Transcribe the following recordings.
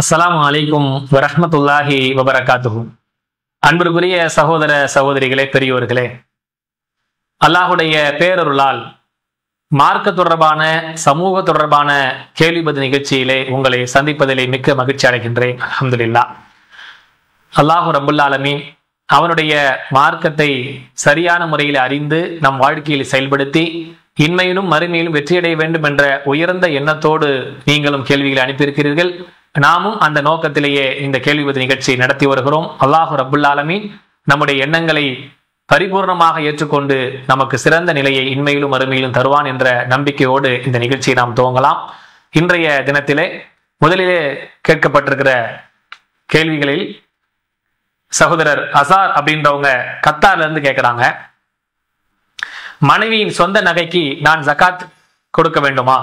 அஸ்ஸலாமு அலைக்கும் வரஹ்மத்துல்லாஹி வபரகாத்துஹு. அன்பிற்குரிய சகோதர சகோதரிகளே, பெரியோர்களே, அல்லாஹுடைய பேரருளால் மார்க்க தொடர்பான சமூக தொடர்பான கேள்வி பதில் நிகழ்ச்சியிலே உங்களை சந்திப்பதிலே மிக்க மகிழ்ச்சி அடைகின்றேன். அல்ஹம்துலில்லாஹ். அல்லாஹு ரப்புல் ஆலமீன் அவனுடைய மார்க்கத்தை சரியான முறையில் அறிந்து நம் வாழ்க்கையில் செயல்படுத்தி இன்மையிலும் மறுமையிலும் வெற்றியடைய வேண்டும் என்ற உயர்ந்த எண்ணத்தோடு நீங்களும் கேள்விகளை அனுப்பியிருக்கிறீர்கள். நாமும் அந்த நோக்கத்திலேயே இந்த கேள்வி பதில் நிகழ்ச்சியை நடத்தி வருகிறோம். அல்லாஹு ரப்புல் ஆலமீன் நம்முடைய எண்ணங்களை பரிபூர்ணமாக ஏற்றுக்கொண்டு நமக்கு சிறந்த நிலையை இன்மையிலும் மறுமையிலும் தருவான் என்ற நம்பிக்கையோடு இந்த நிகழ்ச்சியை நாம் துவங்கலாம். இன்றைய தினத்திலே முதலிலே கேட்கப்பட்டிருக்கிற கேள்விகளில் சகோதரர் அசார் அப்படின்றவங்க கத்தார்ல இருந்து கேட்கிறாங்க, மனைவியின் சொந்த நகைக்கு நான் ஜகாத் கொடுக்க வேண்டுமா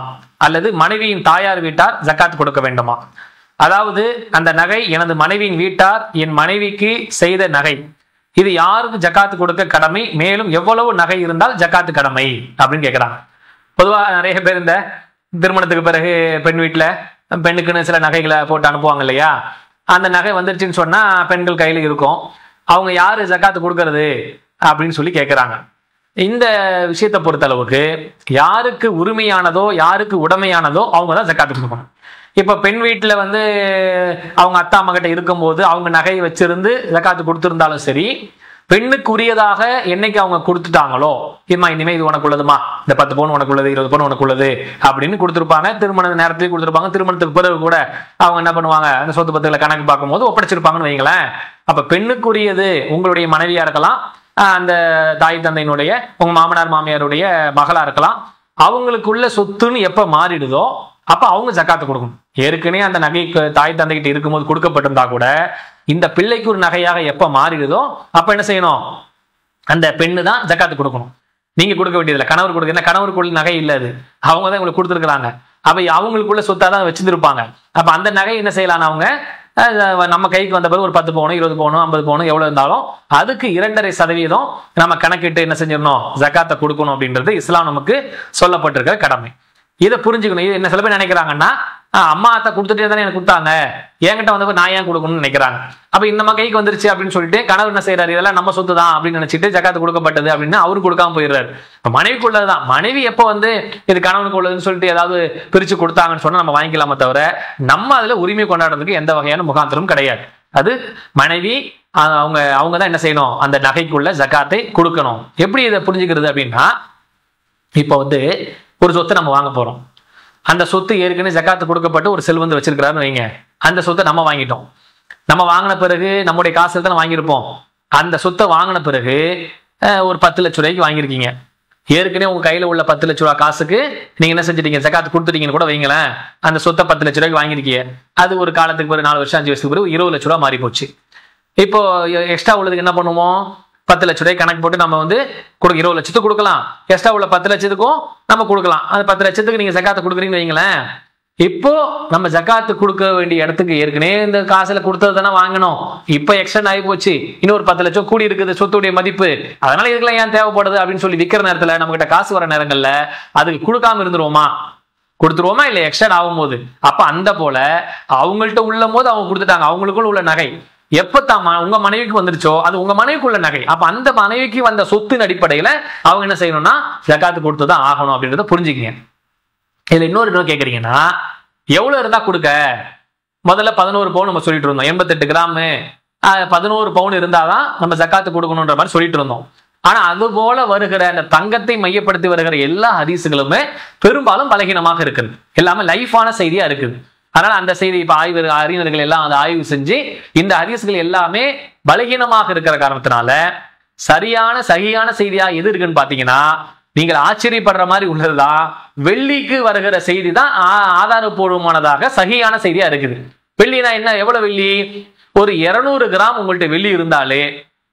அல்லது மனைவியின் தாயார் வீட்டார் ஜகாத் கொடுக்க வேண்டுமா? அதாவது அந்த நகை எனது மனைவியின் வீட்டார் என் மனைவிக்கு செய்த நகை, இது யாருக்கு ஜகாத்து கொடுக்க கடமை, மேலும் எவ்வளவு நகை இருந்தால் ஜகாத்து கடமை அப்படின்னு கேட்கிறாங்க. பொதுவாக நிறைய பேர் இந்த திருமணத்துக்கு பிறகு பெண் வீட்டுல பெண்ணுக்குன்னு சில நகைகளை போட்டு அனுப்புவாங்க இல்லையா? அந்த நகை வந்துருச்சுன்னு சொன்னா பெண்கள் கையில இருக்கும், அவங்க யாரு ஜகாத்து கொடுக்கறது அப்படின்னு சொல்லி கேட்கிறாங்க. இந்த விஷயத்தை பொறுத்த அளவுக்கு யாருக்கு உரிமையானதோ யாருக்கு உடைமையானதோ அவங்க தான் ஜகாத்து கொடுக்கணும். இப்ப பெண் வீட்டுல அவங்க அத்தா மகிட்ட இருக்கும்போது அவங்க நகையை வச்சிருந்து ஜகாத்து கொடுத்திருந்தாலும் சரி, பெண்ணுக்கு உரியதாக என்னைக்கு அவங்க கொடுத்துட்டாங்களோ, இனிமே இது உனக்குள்ளதுமா, இந்த 10 பவுன் உனக்குள்ளது, 20 பவுன் உனக்குள்ளது அப்படின்னு கொடுத்துருப்பாங்க. திருமண நேரத்திலேயே கொடுத்துருப்பாங்க. திருமணத்துக்கு பிறகு கூட அவங்க என்ன பண்ணுவாங்க, அந்த சொத்து பத்துக்களை கணக்கு பார்க்கும்போது ஒப்படைச்சிருப்பாங்கன்னு வைங்களேன். அப்ப பெண்ணுக்குரியது உங்களுடைய மனைவியா இருக்கலாம், அந்த தாய் தந்தையினுடைய உங்க மாமனார் மாமியாருடைய மகளா இருக்கலாம். அவங்களுக்குள்ள சொத்துன்னு எப்ப மாறிடுதோ அப்ப அவங்க ஜகாத்து கொடுக்கணும். ஏற்கனவே அந்த நகை தாய் தந்தைகிட்ட இருக்கும்போது கொடுக்கப்பட்டிருந்தா கூட இந்த பிள்ளைக்கு ஒரு நகையாக எப்ப மாறிடுதோ அப்ப என்ன செய்யணும், அந்த பெண்ணு தான் ஜகாத்து கொடுக்கணும். நீங்க கொடுக்க வேண்டியதில்லை, கணவர் கொடுக்க. ஏன்னா கணவருக்குள்ள நகை இல்லை, அது அவங்க தான் உங்களுக்கு கொடுத்துருக்காங்க. அப்ப அவங்களுக்குள்ள சொத்தாதான் வச்சிருப்பாங்க. அப்ப அந்த நகை என்ன செய்யலாம், அவங்க நம்ம கைக்கு வந்த பிறகு ஒரு 10 பவுனோ 20 பவுனோ 50 பவுனோ எவ்வளவு இருந்தாலும் அதுக்கு 2.5% நம்ம கணக்கிட்டு என்ன செஞ்சிடணும், ஜகாத்தை கொடுக்கணும் அப்படின்றது இஸ்லாம் நமக்கு சொல்லப்பட்டிருக்கிற கடமை. இதை புரிஞ்சுக்கணும். இது என்ன சில பேர் நினைக்கிறாங்கன்னா, அம்மா அத்தை கொடுத்துட்டே தானே எனக்கு கொடுத்தாங்க, என்கிட்ட வந்தப்ப நான் ஏன் கொடுக்கணும்னு நினைக்கிறாங்க. அப்ப இந்த கைக்கு வந்துருச்சு அப்படின்னு சொல்லிட்டு கணவர் என்ன செய்யறாரு, இதெல்லாம் நம்ம சொத்து தான் அப்படின்னு நினைச்சிட்டு ஜகாத்து கொடுக்கப்பட்டது அப்படின்னு அவரு கொடுக்காம போயிடுறாரு. இப்ப மனைவிக்கு உள்ளதுதான். மனைவி எப்போ இது கணவனுக்கு உள்ளதுன்னு சொல்லிட்டு ஏதாவது பிரிச்சு கொடுத்தாங்கன்னு சொன்னா நம்ம வாங்கிக்கலாமே தவிர நம்ம அதுல உரிமை கொண்டாடுறதுக்கு எந்த வகையான முகாந்திரமும் கிடையாது. அது மனைவி அவங்க தான் என்ன செய்யணும், அந்த நகைக்குள்ள ஜகாத்தை கொடுக்கணும். எப்படி இதை புரிஞ்சுக்கிறது அப்படின்னா, இப்போ ஒரு சொத்தை நம்ம வாங்க போறோம். அந்த சொத்து ஏற்கனவே ஜகாத்து கொடுக்கப்பட்டு ஒரு செல்வந்து வச்சிருக்கிறாருன்னு வைங்க. அந்த சொத்தை நம்ம வாங்கிட்டோம். நம்ம வாங்கின பிறகு நம்முடைய காசு தான் வாங்கியிருப்போம். அந்த சொத்தை வாங்கின பிறகு ஒரு 10 லட்ச ரூபாய்க்கு வாங்கியிருக்கீங்க. ஏற்கனவே உங்க கையில உள்ள 10 லட்ச ரூபா காசுக்கு நீங்க என்ன செஞ்சிட்டீங்க, ஜகாத்து கொடுத்துட்டீங்கன்னு கூட வைங்களேன். அந்த சொத்தை 10 லட்ச ரூபாய்க்கு வாங்கியிருக்கீங்க. அது ஒரு காலத்துக்கு பிறகு 4 வருஷம் 5 வருஷத்துக்கு பிறகு 20 லட்ச ரூபா மாறி போச்சு. இப்போ எக்ஸ்ட்ரா உள்ளதுக்கு என்ன பண்ணுவோம், 10 லட்ச ரூபாய் கணக்கு போட்டு நம்ம 20 லட்சத்துக்கு கொடுக்கலாம். எக்ஸ்ட்ரா உள்ள 10 லட்சத்துக்கும் நம்ம கொடுக்கலாம். அந்த 10 லட்சத்துக்கு நீங்க ஜகாத்து கொடுக்குறீங்கன்னு வைங்களேன். இப்போ நம்ம ஜகாத்து கொடுக்க வேண்டிய இடத்துக்கு ஏற்கனவே இந்த காசுல கொடுத்தது தானே வாங்கணும். இப்போ எக்ஸ்டெண்ட் ஆகி போச்சு, இன்னொரு 10 லட்சம் கூடி இருக்குது சொத்துடைய மதிப்பு. அதனால இதுக்கெல்லாம் ஏன் தேவைப்படுது அப்படின்னு சொல்லி விற்கிற நேரத்துல நம்ம கிட்ட காசு வர நேரங்கள்ல அதுக்கு கொடுக்காம இருந்துருவோமா, கொடுத்துருவோமா இல்லை எக்ஸ்டெண்ட் ஆகும் போது. அப்ப அந்த போல அவங்கள்ட்ட உள்ள போது அவங்க கொடுத்துட்டாங்க, அவங்களுக்குள்ள உள்ள நகை எப்பத்தான் உங்க மனைவிக்கு வந்துருச்சோ அது உங்க மனைவிக்குள்ள நகை. அப்ப அந்த மனைவிக்கு வந்த சொத்தின் அடிப்படையில அவங்க என்ன செய்யணும்னா ஜகாத்து கொடுத்துதான் ஆகணும் அப்படின்றத புரிஞ்சுக்கீங்க. இதுல இன்னொரு கேக்குறீங்கன்னா, எவ்வளவு இருந்தா கொடுக்க? முதல்ல 11 பவுன் நம்ம சொல்லிட்டு இருந்தோம். 88 கிராம் 11 பவுன் இருந்தாதான் நம்ம ஜகாத்து கொடுக்கணும்ன்ற மாதிரி சொல்லிட்டு இருந்தோம். ஆனா அது போல வருகிற அந்த தங்கத்தை மையப்படுத்தி வருகிற எல்லா ஹதீசுகளுமே பெரும்பாலும் பலகீனமாக இருக்குது, எல்லாமே லைஃபான செய்தியா இருக்குது. அதனால அந்த செய்தி இப்ப அறிஞர்கள் எல்லாம் அதை ஆய்வு செஞ்சு இந்த ஹதீஸ்கள் எல்லாமே பலகீனமாக இருக்கிற காரணத்தினால சரியான செய்தியா எது இருக்குன்னு பாத்தீங்கன்னா, நீங்கள் ஆச்சரியப்படுற மாதிரி உள்ளதுதான் வெள்ளிக்கு வருகிற செய்தி தான் ஆதாரப்பூர்வமானதாக சகியான செய்தியா இருக்குது. வெள்ளினா என்ன, எவ்வளவு வெள்ளி, ஒரு 200 கிராம் உங்கள்கிட்ட வெள்ளி இருந்தாலே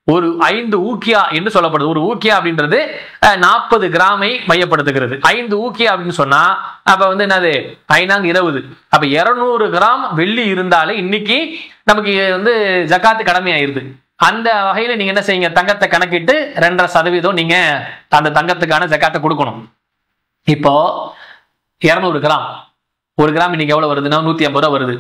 ஒரு 5 ஊக்கியா என்று சொல்லப்படுது. ஒரு ஊக்கியா அப்படின்றது 40 கிராமை மையப்படுத்துகிறது. 5 ஊக்கியா அப்படின்னு சொன்னா அப்ப என்னது, 5×20. அப்ப 200 கிராம் வெள்ளி இருந்தாலே இன்னைக்கு நமக்கு ஜகாத்து கடமை ஆயிருது. அந்த வகையில நீங்க என்ன செய்யுங்க, தங்கத்தை கணக்கிட்டு 2.5% நீங்க அந்த தங்கத்துக்கான ஜகாத்தை கொடுக்கணும். இப்போ 200 கிராம், 1 கிராம் இன்னைக்கு எவ்வளவு வருதுன்னா 150 ரூபா வருது.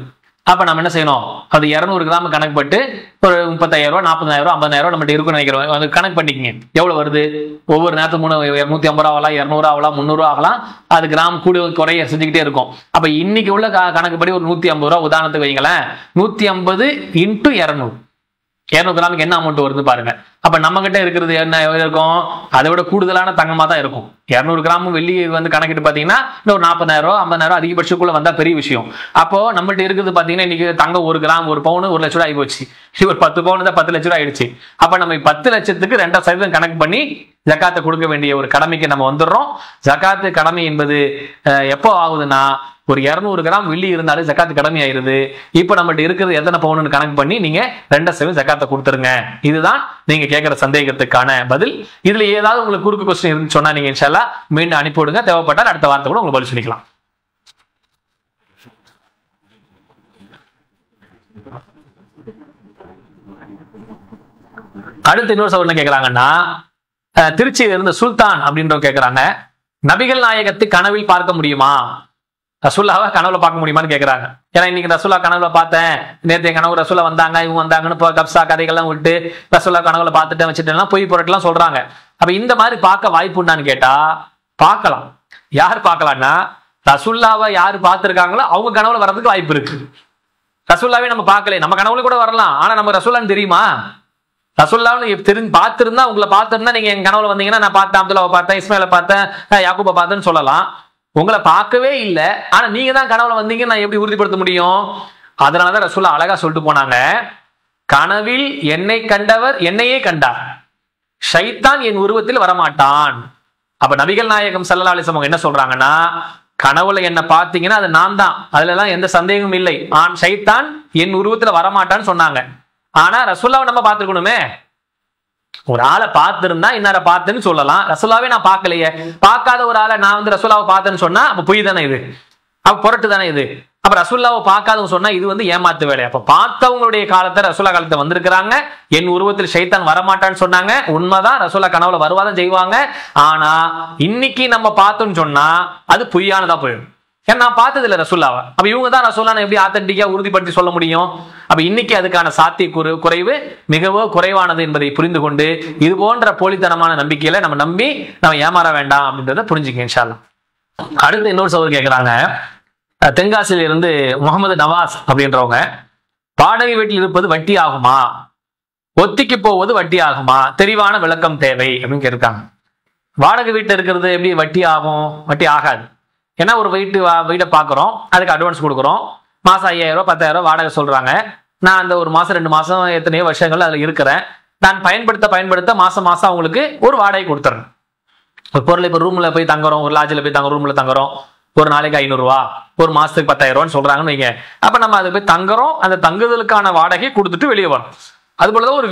அப்ப நம்ம என்ன செய்யணும், அது 200 கிராம் கணக்கு பட்டு ஒரு 35,000 ரூபாய் 40,000 50,000 நம்மகிட்ட இருக்குன்னு நினைக்கிறோம். அது கணக்கு பண்ணிக்கங்க எவ்வளவு வருது. ஒவ்வொரு நேரத்துக்கு 250 ரூபா ஆகலாம், 200 ஆகலாம், 300 ஆகலாம். அது கிராம் கூடு குறைய செஞ்சுக்கிட்டே இருக்கும். அப்ப இன்னைக்கு உள்ள கணக்குப்படி ஒரு 150 ரூபா உதாரணத்துக்கு வைங்களேன். 150 × 200 200 கிராமுக்கு என்ன அமௌண்ட் வருது பாருங்க. அப்ப நம்ம கிட்ட இருக்கிறது என்ன இருக்கும், அதை விட கூடுதலான தங்கமா தான் இருக்கும். 200 கிராம் வெள்ளி வந்து கணக்கிட்டு பாத்தீங்கன்னா இன்னும் 40,000 50,000 அதிகபட்சக்குள்ள வந்தா பெரிய விஷயம். அப்போ நம்மகிட்ட இருக்கிறது பாத்தீங்கன்னா இன்னைக்கு தங்கம் 1 கிராம் 1 பவுன் 1 லட்ச ரூபாய் ஆகி போச்சு. ஒரு 10 பவுன் தான் 10 லட்ச ரூபாய் ஆயிடுச்சு. அப்ப நம்ம 10 லட்சத்துக்கு 2% கணக்கு பண்ணி ஜக்காத்தை கொடுக்க வேண்டிய ஒரு கடமைக்கு நம்ம வந்துடுறோம். ஜக்காத்து கடமை என்பது எப்போ ஆகுதுன்னா, ஒரு 200 கிராம் வெள்ளி இருந்தாலும் ஜக்காத்து கடமை ஆயிருது. இப்ப நம்மகிட்ட இருக்கிறது எத்தனை பவுன் கணக்கு பண்ணி நீங்க 2% ஜக்காத்தை கொடுத்துருங்க. இதுதான் நீங்க கேட்கிற சந்தேகத்துக்கான பதில். இதுல ஏதாவது உங்களுக்கு குறுக்கு கொஸ்டின் இருந்து சொன்னா நீங்க இன்ஷா அல்லாஹ் மீண்டும் அனுப்பிவிடுங்க. தேவைப்பட்டால் அடுத்த வாரத்தை கூட உங்களுக்கு பதில் சொல்லிக்கலாம். அடுத்து இன்னொரு சவால் என்ன கேட்கிறாங்கன்னா, திருச்சியில இருந்த சுல்தான் அப்படின்றவங்க கேட்கிறாங்க, நபிகள் நாயகத்தை கனவில் பார்க்க முடியுமா, ரசூல்லாவை கனவுல பார்க்க முடியுமான்னு கேட்கறாங்க. ஏன்னா இன்னைக்கு ரசூல்லா கனவுல பார்த்தேன், நேற்று கனவு ரசூல்லா வந்தாங்க இவங்க வந்தாங்கன்னு கப்சா கதைகள்லாம் விட்டு ரசூல்லா கனவுல பார்த்துட்டேன் வச்சுட்டேன்னா பொய் பொருட்கள்லாம் சொல்றாங்க. அப்ப இந்த மாதிரி பார்க்க வாய்ப்பு உண்டான்னு கேட்டா பார்க்கலாம். யார் பார்க்கலாம்னா, ரசூல்லாவை யாரு பார்த்திருக்காங்களோ அவங்க கனவுல வர்றதுக்கு வாய்ப்பு இருக்கு. ரசூல்லாவே நம்ம பார்க்கல, நம்ம கனவுல கூட வரலாம். ஆனா நம்ம ரசூல்லான்னு தெரியுமா, ரசூல்லான்னு தெரிஞ்சு பார்த்திருந்தா உங்களை பார்த்திருந்தா நீங்க என் கனவுல வந்தீங்கன்னா நான் பார்த்தேன், அப்துல்லாவை பார்த்தேன், இஸ்மாயிலை பார்த்தேன், யாக்கூபை பார்த்தேன்னு சொல்லலாம். உங்களை பார்க்கவே இல்லை, ஆனா நீங்க தான் கனவுல வந்தீங்க, நான் எப்படி உறுதிப்படுத்த முடியும்? அதனாலதான் ரசூல்லா அழகா சொல்லிட்டு போனாங்க, கனவில் என்னை கண்டவர் என்னையே கண்டார், ஷைத்தான் என் உருவத்தில் வரமாட்டான். அப்ப நபிகள் நாயகம் ஸல்லல்லாஹு அலைஹி வஸல்லம் என்ன சொல்றாங்கன்னா, கனவுல என்ன பார்த்தீங்கன்னா அது நான் தான், அதுல எல்லாம் எந்த சந்தேகமும் இல்லை. ஷைத்தான் என் உருவத்துல வரமாட்டான்னு சொன்னாங்க. ஆனா ரசூல்லாவை நம்ம பார்த்துக்கணுமே. ஒரு ஆளை பார்த்திருந்தா இன்னார பார்த்தேன்னு சொல்லலாம். ரசூலாவே நான் பார்க்கலையே, பார்க்காத ஒரு ஆளை நான் வந்து ரசூலாவை பார்த்தேன்னு சொன்னா அப்ப பொய் தானே இது, அப்ப புரட்டு தானே இது. அப்ப ரசூல்லாவை பார்க்காதவங்க சொன்னா இது வந்து ஏமாத்து வேலை. அப்ப பார்த்தவங்களுடைய காலத்தை ரசூலா காலத்தை வந்திருக்கிறாங்க. என் உருவத்தில் ஷைத்தான் வரமாட்டான்னு சொன்னாங்க. உண்மைதான், ரசூலா கனவுல வருவாதான் செய்வாங்க. ஆனா இன்னைக்கு நம்ம பார்த்தோம்னு சொன்னா அது பொய்யானதா போயிடும். ஏன்னா நான் பார்த்தது இல்லை ரசூல்லாவை. அப்ப இவங்க தான் ரசூல்லாவை எப்படி ஆத்தன்டிக்கா உறுதிப்படுத்தி சொல்ல முடியும்? அப்ப இன்னைக்கு அதுக்கான சாத்திய குறைவு மிகவும் குறைவானது என்பதை புரிந்து கொண்டு இது போன்ற போலித்தனமான நம்பிக்கையில நம்ம நம்பி நம்ம ஏமாற வேண்டாம் அப்படின்றத புரிஞ்சுக்க இன்ஷா அல்லாஹ். அடுத்து இன்னொரு சகோதரர் கேட்கிறாங்க, தென்காசியில இருந்து முகமது நவாஸ் அப்படின்றவங்க, வாடகை வீட்டில் இருப்பது வட்டி ஆகுமா, ஒத்திக்கு போவது வட்டி ஆகுமா, தெளிவான விளக்கம் தேவை அப்படின்னு கேட்டிருக்காங்க. வாடகை வீட்டில் இருக்கிறது எப்படி வட்டி ஆகும்? வட்டி ஆகாது. ஏன்னா ஒரு வீடை பார்க்குறோம், அதுக்கு அட்வான்ஸ் கொடுக்குறோம், மாதம் 5,000 10,000 வாடகை சொல்கிறாங்க. நான் அந்த ஒரு மாதம் 2 மாதம் எத்தனையோ வருஷங்கள் அதில் இருக்கிறேன். நான் பயன்படுத்த மாதம் அவங்களுக்கு ஒரு வாடகை கொடுத்துறேன். ஒரு பொருள் இப்போ ரூமில் போய் தங்குறோம், ஒரு லாட்ஜில் போய் ரூமில் தங்குறோம், ஒரு நாளைக்கு 500 ரூபா, ஒரு மாதத்துக்கு 10,000 சொல்கிறாங்கன்னு வைங்க. அப்போ நம்ம அதை போய் தங்குறோம், அந்த தங்குதலுக்கான வாடகையை கொடுத்துட்டு வெளியே வரோம். அதுபோலதான் ஒரு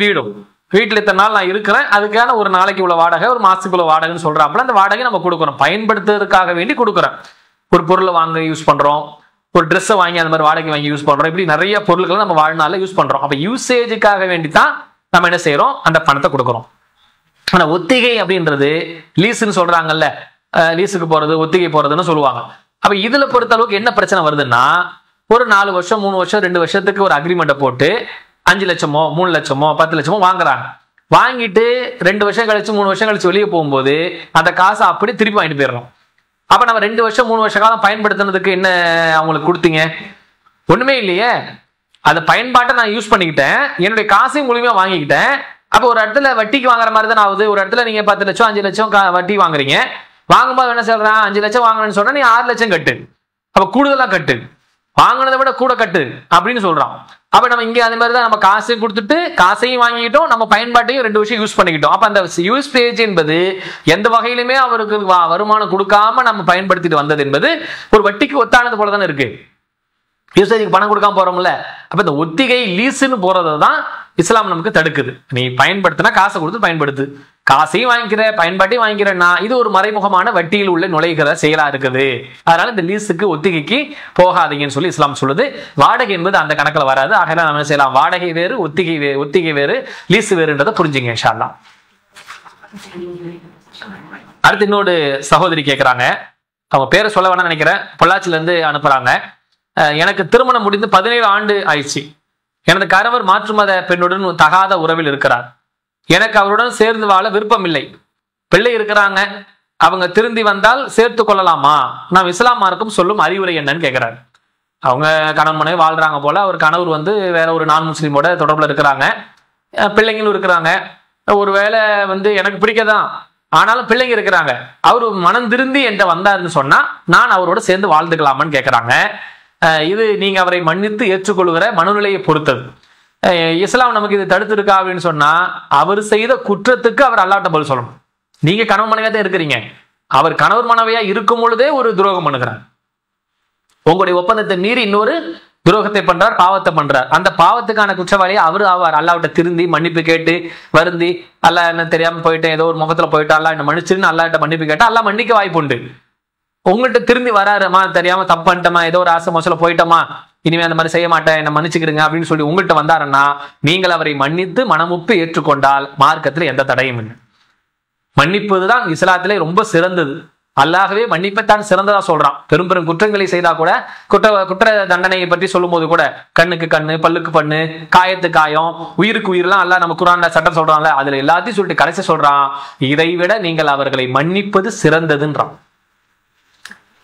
வீட்டில் இத்தனை நாள் நான் இருக்கிறேன், அதுக்கான ஒரு நாளைக்கு உள்ள வாடகை, ஒரு மாசத்துக்கு உள்ள வாடகைன்னு சொல்றாப்புல அந்த வாடகை நம்ம கொடுக்குறோம், பயன்படுத்துறதுக்காக வேண்டி கொடுக்குறோம். ஒரு பொருளை வாங்க யூஸ் பண்றோம், ஒரு ட்ரெஸ்ஸை வாங்கி அந்த மாதிரி வாடகை வாங்கி யூஸ் பண்றோம். இப்படி நிறைய பொருட்களை நம்ம வாழ்நாளில் யூஸ் பண்றோம். அப்ப யூசேஜுக்காக வேண்டி தான் நம்ம என்ன செய்யறோம், அந்த பணத்தை கொடுக்குறோம். ஆனா ஒத்திகை அப்படின்றது லீஸ்ன்னு சொல்றாங்கல்ல, லீஸுக்கு போறது ஒத்திகை போறதுன்னு சொல்லுவாங்க. அப்ப இதுல பொறுத்த அளவுக்கு என்ன பிரச்சனை வருதுன்னா, ஒரு 4 வருஷம் 3 வருஷம் 2 வருஷத்துக்கு ஒரு அக்ரிமெண்ட்டை போட்டு 5 லட்சமோ 3 லட்சமோ 10 லட்சமோ வாங்குறாங்க. வாங்கிட்டு 2 வருஷம் கழிச்சு 3 வருஷம் கழிச்சு வெளியே போகும்போது அந்த காசை அப்படியே திருப்பி வாங்கிட்டு போயிடணும். அப்ப நம்ம 2 வருஷம் 3 வருஷ காலம் பயன்படுத்தினதுக்கு என்ன அவங்களுக்கு கொடுத்தீங்க? ஒண்ணுமே இல்லையே. அந்த பயன்பாட்டை நான் யூஸ் பண்ணிக்கிட்டேன், என்னுடைய காசையும் முழுமையா வாங்கிக்கிட்டேன். அப்போ ஒரு இடத்துல வட்டிக்கு வாங்குற மாதிரி தான் ஆகுது. ஒரு இடத்துல நீங்க 10 லட்சம் 5 லட்சம் வட்டி வாங்குறீங்க. வாங்கும்போது என்ன சொல்றேன், 5 லட்சம் வாங்கணும்னு சொன்னா நீ 6 லட்சம் கட்டு, அப்ப கூடுதலா கட்டு, வாங்கினதை விட கூட கட்டு அப்படின்னு சொல்றான். அப்ப நம்ம இங்க அதே மாதிரி தான், நம்ம காசையும் கொடுத்துட்டு காசையும் வாங்கிக்கிட்டோம், நம்ம பயன்பாட்டையும் 2 வருஷம் யூஸ் பண்ணிக்கிட்டோம். அப்ப அந்த யூஸ்பேஜ் என்பது எந்த வகையிலுமே அவருக்கு வருமானம் கொடுக்காம நம்ம பயன்படுத்திட்டு வந்தது என்பது ஒரு வட்டிக்கு ஒத்தானது போல தானே இருக்கு. யூசேஜுக்கு பணம் கொடுக்காம போறோம்ல. அப்ப இந்த ஒத்திகை லீஸ்ன்னு போறதை தான் இஸ்லாம் நமக்கு தடுக்குது. நீ பயன்படுத்தினா காசை கொடுத்து பயன்படுத்து, காசையும் வாங்கிக்கிற பயன்பாட்டையும் வாங்கிக்கிறேன்னா இது ஒரு மறைமுகமான வட்டியில் உள்ள நுழைகிற செயலா இருக்குது. அதனால இந்த லீஸுக்கு ஒத்திகைக்கு போகாதீங்கன்னு சொல்லி இஸ்லாம் சொல்லுது. வாடகை என்பது அந்த கணக்கில் வராது. ஆக நம்ம என்ன செய்யலாம், வாடகை வேறு ஒத்திகை வேறு லீஸ் வேறுன்றதை புரிஞ்சுங்க இன்ஷா அல்லாஹ். அடுத்து இன்னொரு சகோதரி கேட்கிறாங்க, அவங்க பேரை சொல்ல வேணாம்னு நினைக்கிறேன், பொள்ளாச்சில இருந்து அனுப்புறாங்க. எனக்கு திருமணம் முடிந்து 17 ஆண்டு ஆயிடுச்சு. எனது கணவர் மாற்று மத பெண்ணுடன் தகாத உறவில் இருக்கிறார். எனக்கு அவருடன் சேர்ந்து வாழ விருப்பம் இல்லை. பிள்ளை இருக்கிறாங்க, அவங்க திருந்தி வந்தால் சேர்த்து கொள்ளலாமா? நான் இஸ்லாம் மார்க்கம் சொல்லும் அறிவுரை என்னன்னு கேட்கிறாரு. அவங்க கணவன் மனைவி வாழ்றாங்க போல. அவர் கணவர் வந்து வேற ஒரு நான் முஸ்லீமோட தொடர்புல இருக்கிறாங்க, பிள்ளைங்களும் இருக்கிறாங்க. ஒருவேளை வந்து எனக்கு பிடிக்கதான், ஆனாலும் பிள்ளைங்க இருக்கிறாங்க, அவரு மனம் திருந்தி என்கிட்ட வந்தாருன்னு சொன்னா நான் அவரோட சேர்ந்து வாழ்ந்துக்கலாமான்னு கேட்கிறாங்க. இது நீங்க அவரை மன்னித்து ஏற்றுக்கொள்கிற மனநிலையை பொறுத்தது. இஸ்லாம் நமக்கு இது தடுத்து இருக்கா அப்படின்னு சொன்னா, அவர் செய்த குற்றத்துக்கு அவர் அல்லாஹ்ட்ட பதில் சொல்லணும். நீங்க கணவன் மனைவியா தான் இருக்கிறீங்க, அவர் கணவர் மனைவியா இருக்கும் பொழுதே ஒரு துரோகம் பண்ணுகிறார். உங்களுடைய ஒப்பந்தத்தை மீறி இன்னொரு துரோகத்தை பண்றார், பாவத்தை பண்றார். அந்த பாவத்துக்கான குற்றவாளியை அவரு ஆவார். அல்லாஹ்ட்ட திருந்தி மன்னிப்பு கேட்டு வருந்தி, அல்லாஹ் என்ன தெரியாம போயிட்டேன், ஏதோ ஒரு முகத்துல போயிட்டா அல்லாஹ் என்ன மன்னிச்சுன்னு அல்லாஹ்ட்ட மன்னிப்பு கேட்டா அல்லாஹ் மன்னிக்க வாய்ப்பு உண்டு. உங்கள்கிட்ட திரும்பி வராருமா, தெரியாம தப்பு பண்ணிட்டோமா, ஏதோ ஒரு ஆசை மோசல போயிட்டோமா, இனிமே அந்த மாதிரி செய்ய மாட்டேன், என்ன மன்னிச்சுக்கிறீங்க அப்படின்னு சொல்லி உங்கள்கிட்ட வந்தாருன்னா நீங்கள் அவரை மன்னித்து மனமுப்பு ஏற்றுக்கொண்டால் மார்க்கத்தில் எந்த தடையும் இல்லை. மன்னிப்பதுதான் இஸ்லாத்திலே ரொம்ப சிறந்தது. அல்லாஹ்வே மன்னிப்பைத்தான் சிறந்ததா சொல்றான். பெரும் பெரும் குற்றங்களை செய்தா கூட குற்ற தண்டனையை பற்றி சொல்லும் போது கூட கண்ணுக்கு கண்ணு, பல்லுக்கு பண்ணு, காயத்து காயம், உயிருக்கு உயிரெல்லாம் அல்லாஹ் நம்ம குர்ஆன்ல சட்டம் சொல்றான்ல, அதுல எல்லாத்தையும் சொல்லிட்டு கடைசி சொல்றான், இதை விட நீங்கள் அவர்களை மன்னிப்பது சிறந்ததுன்றான்.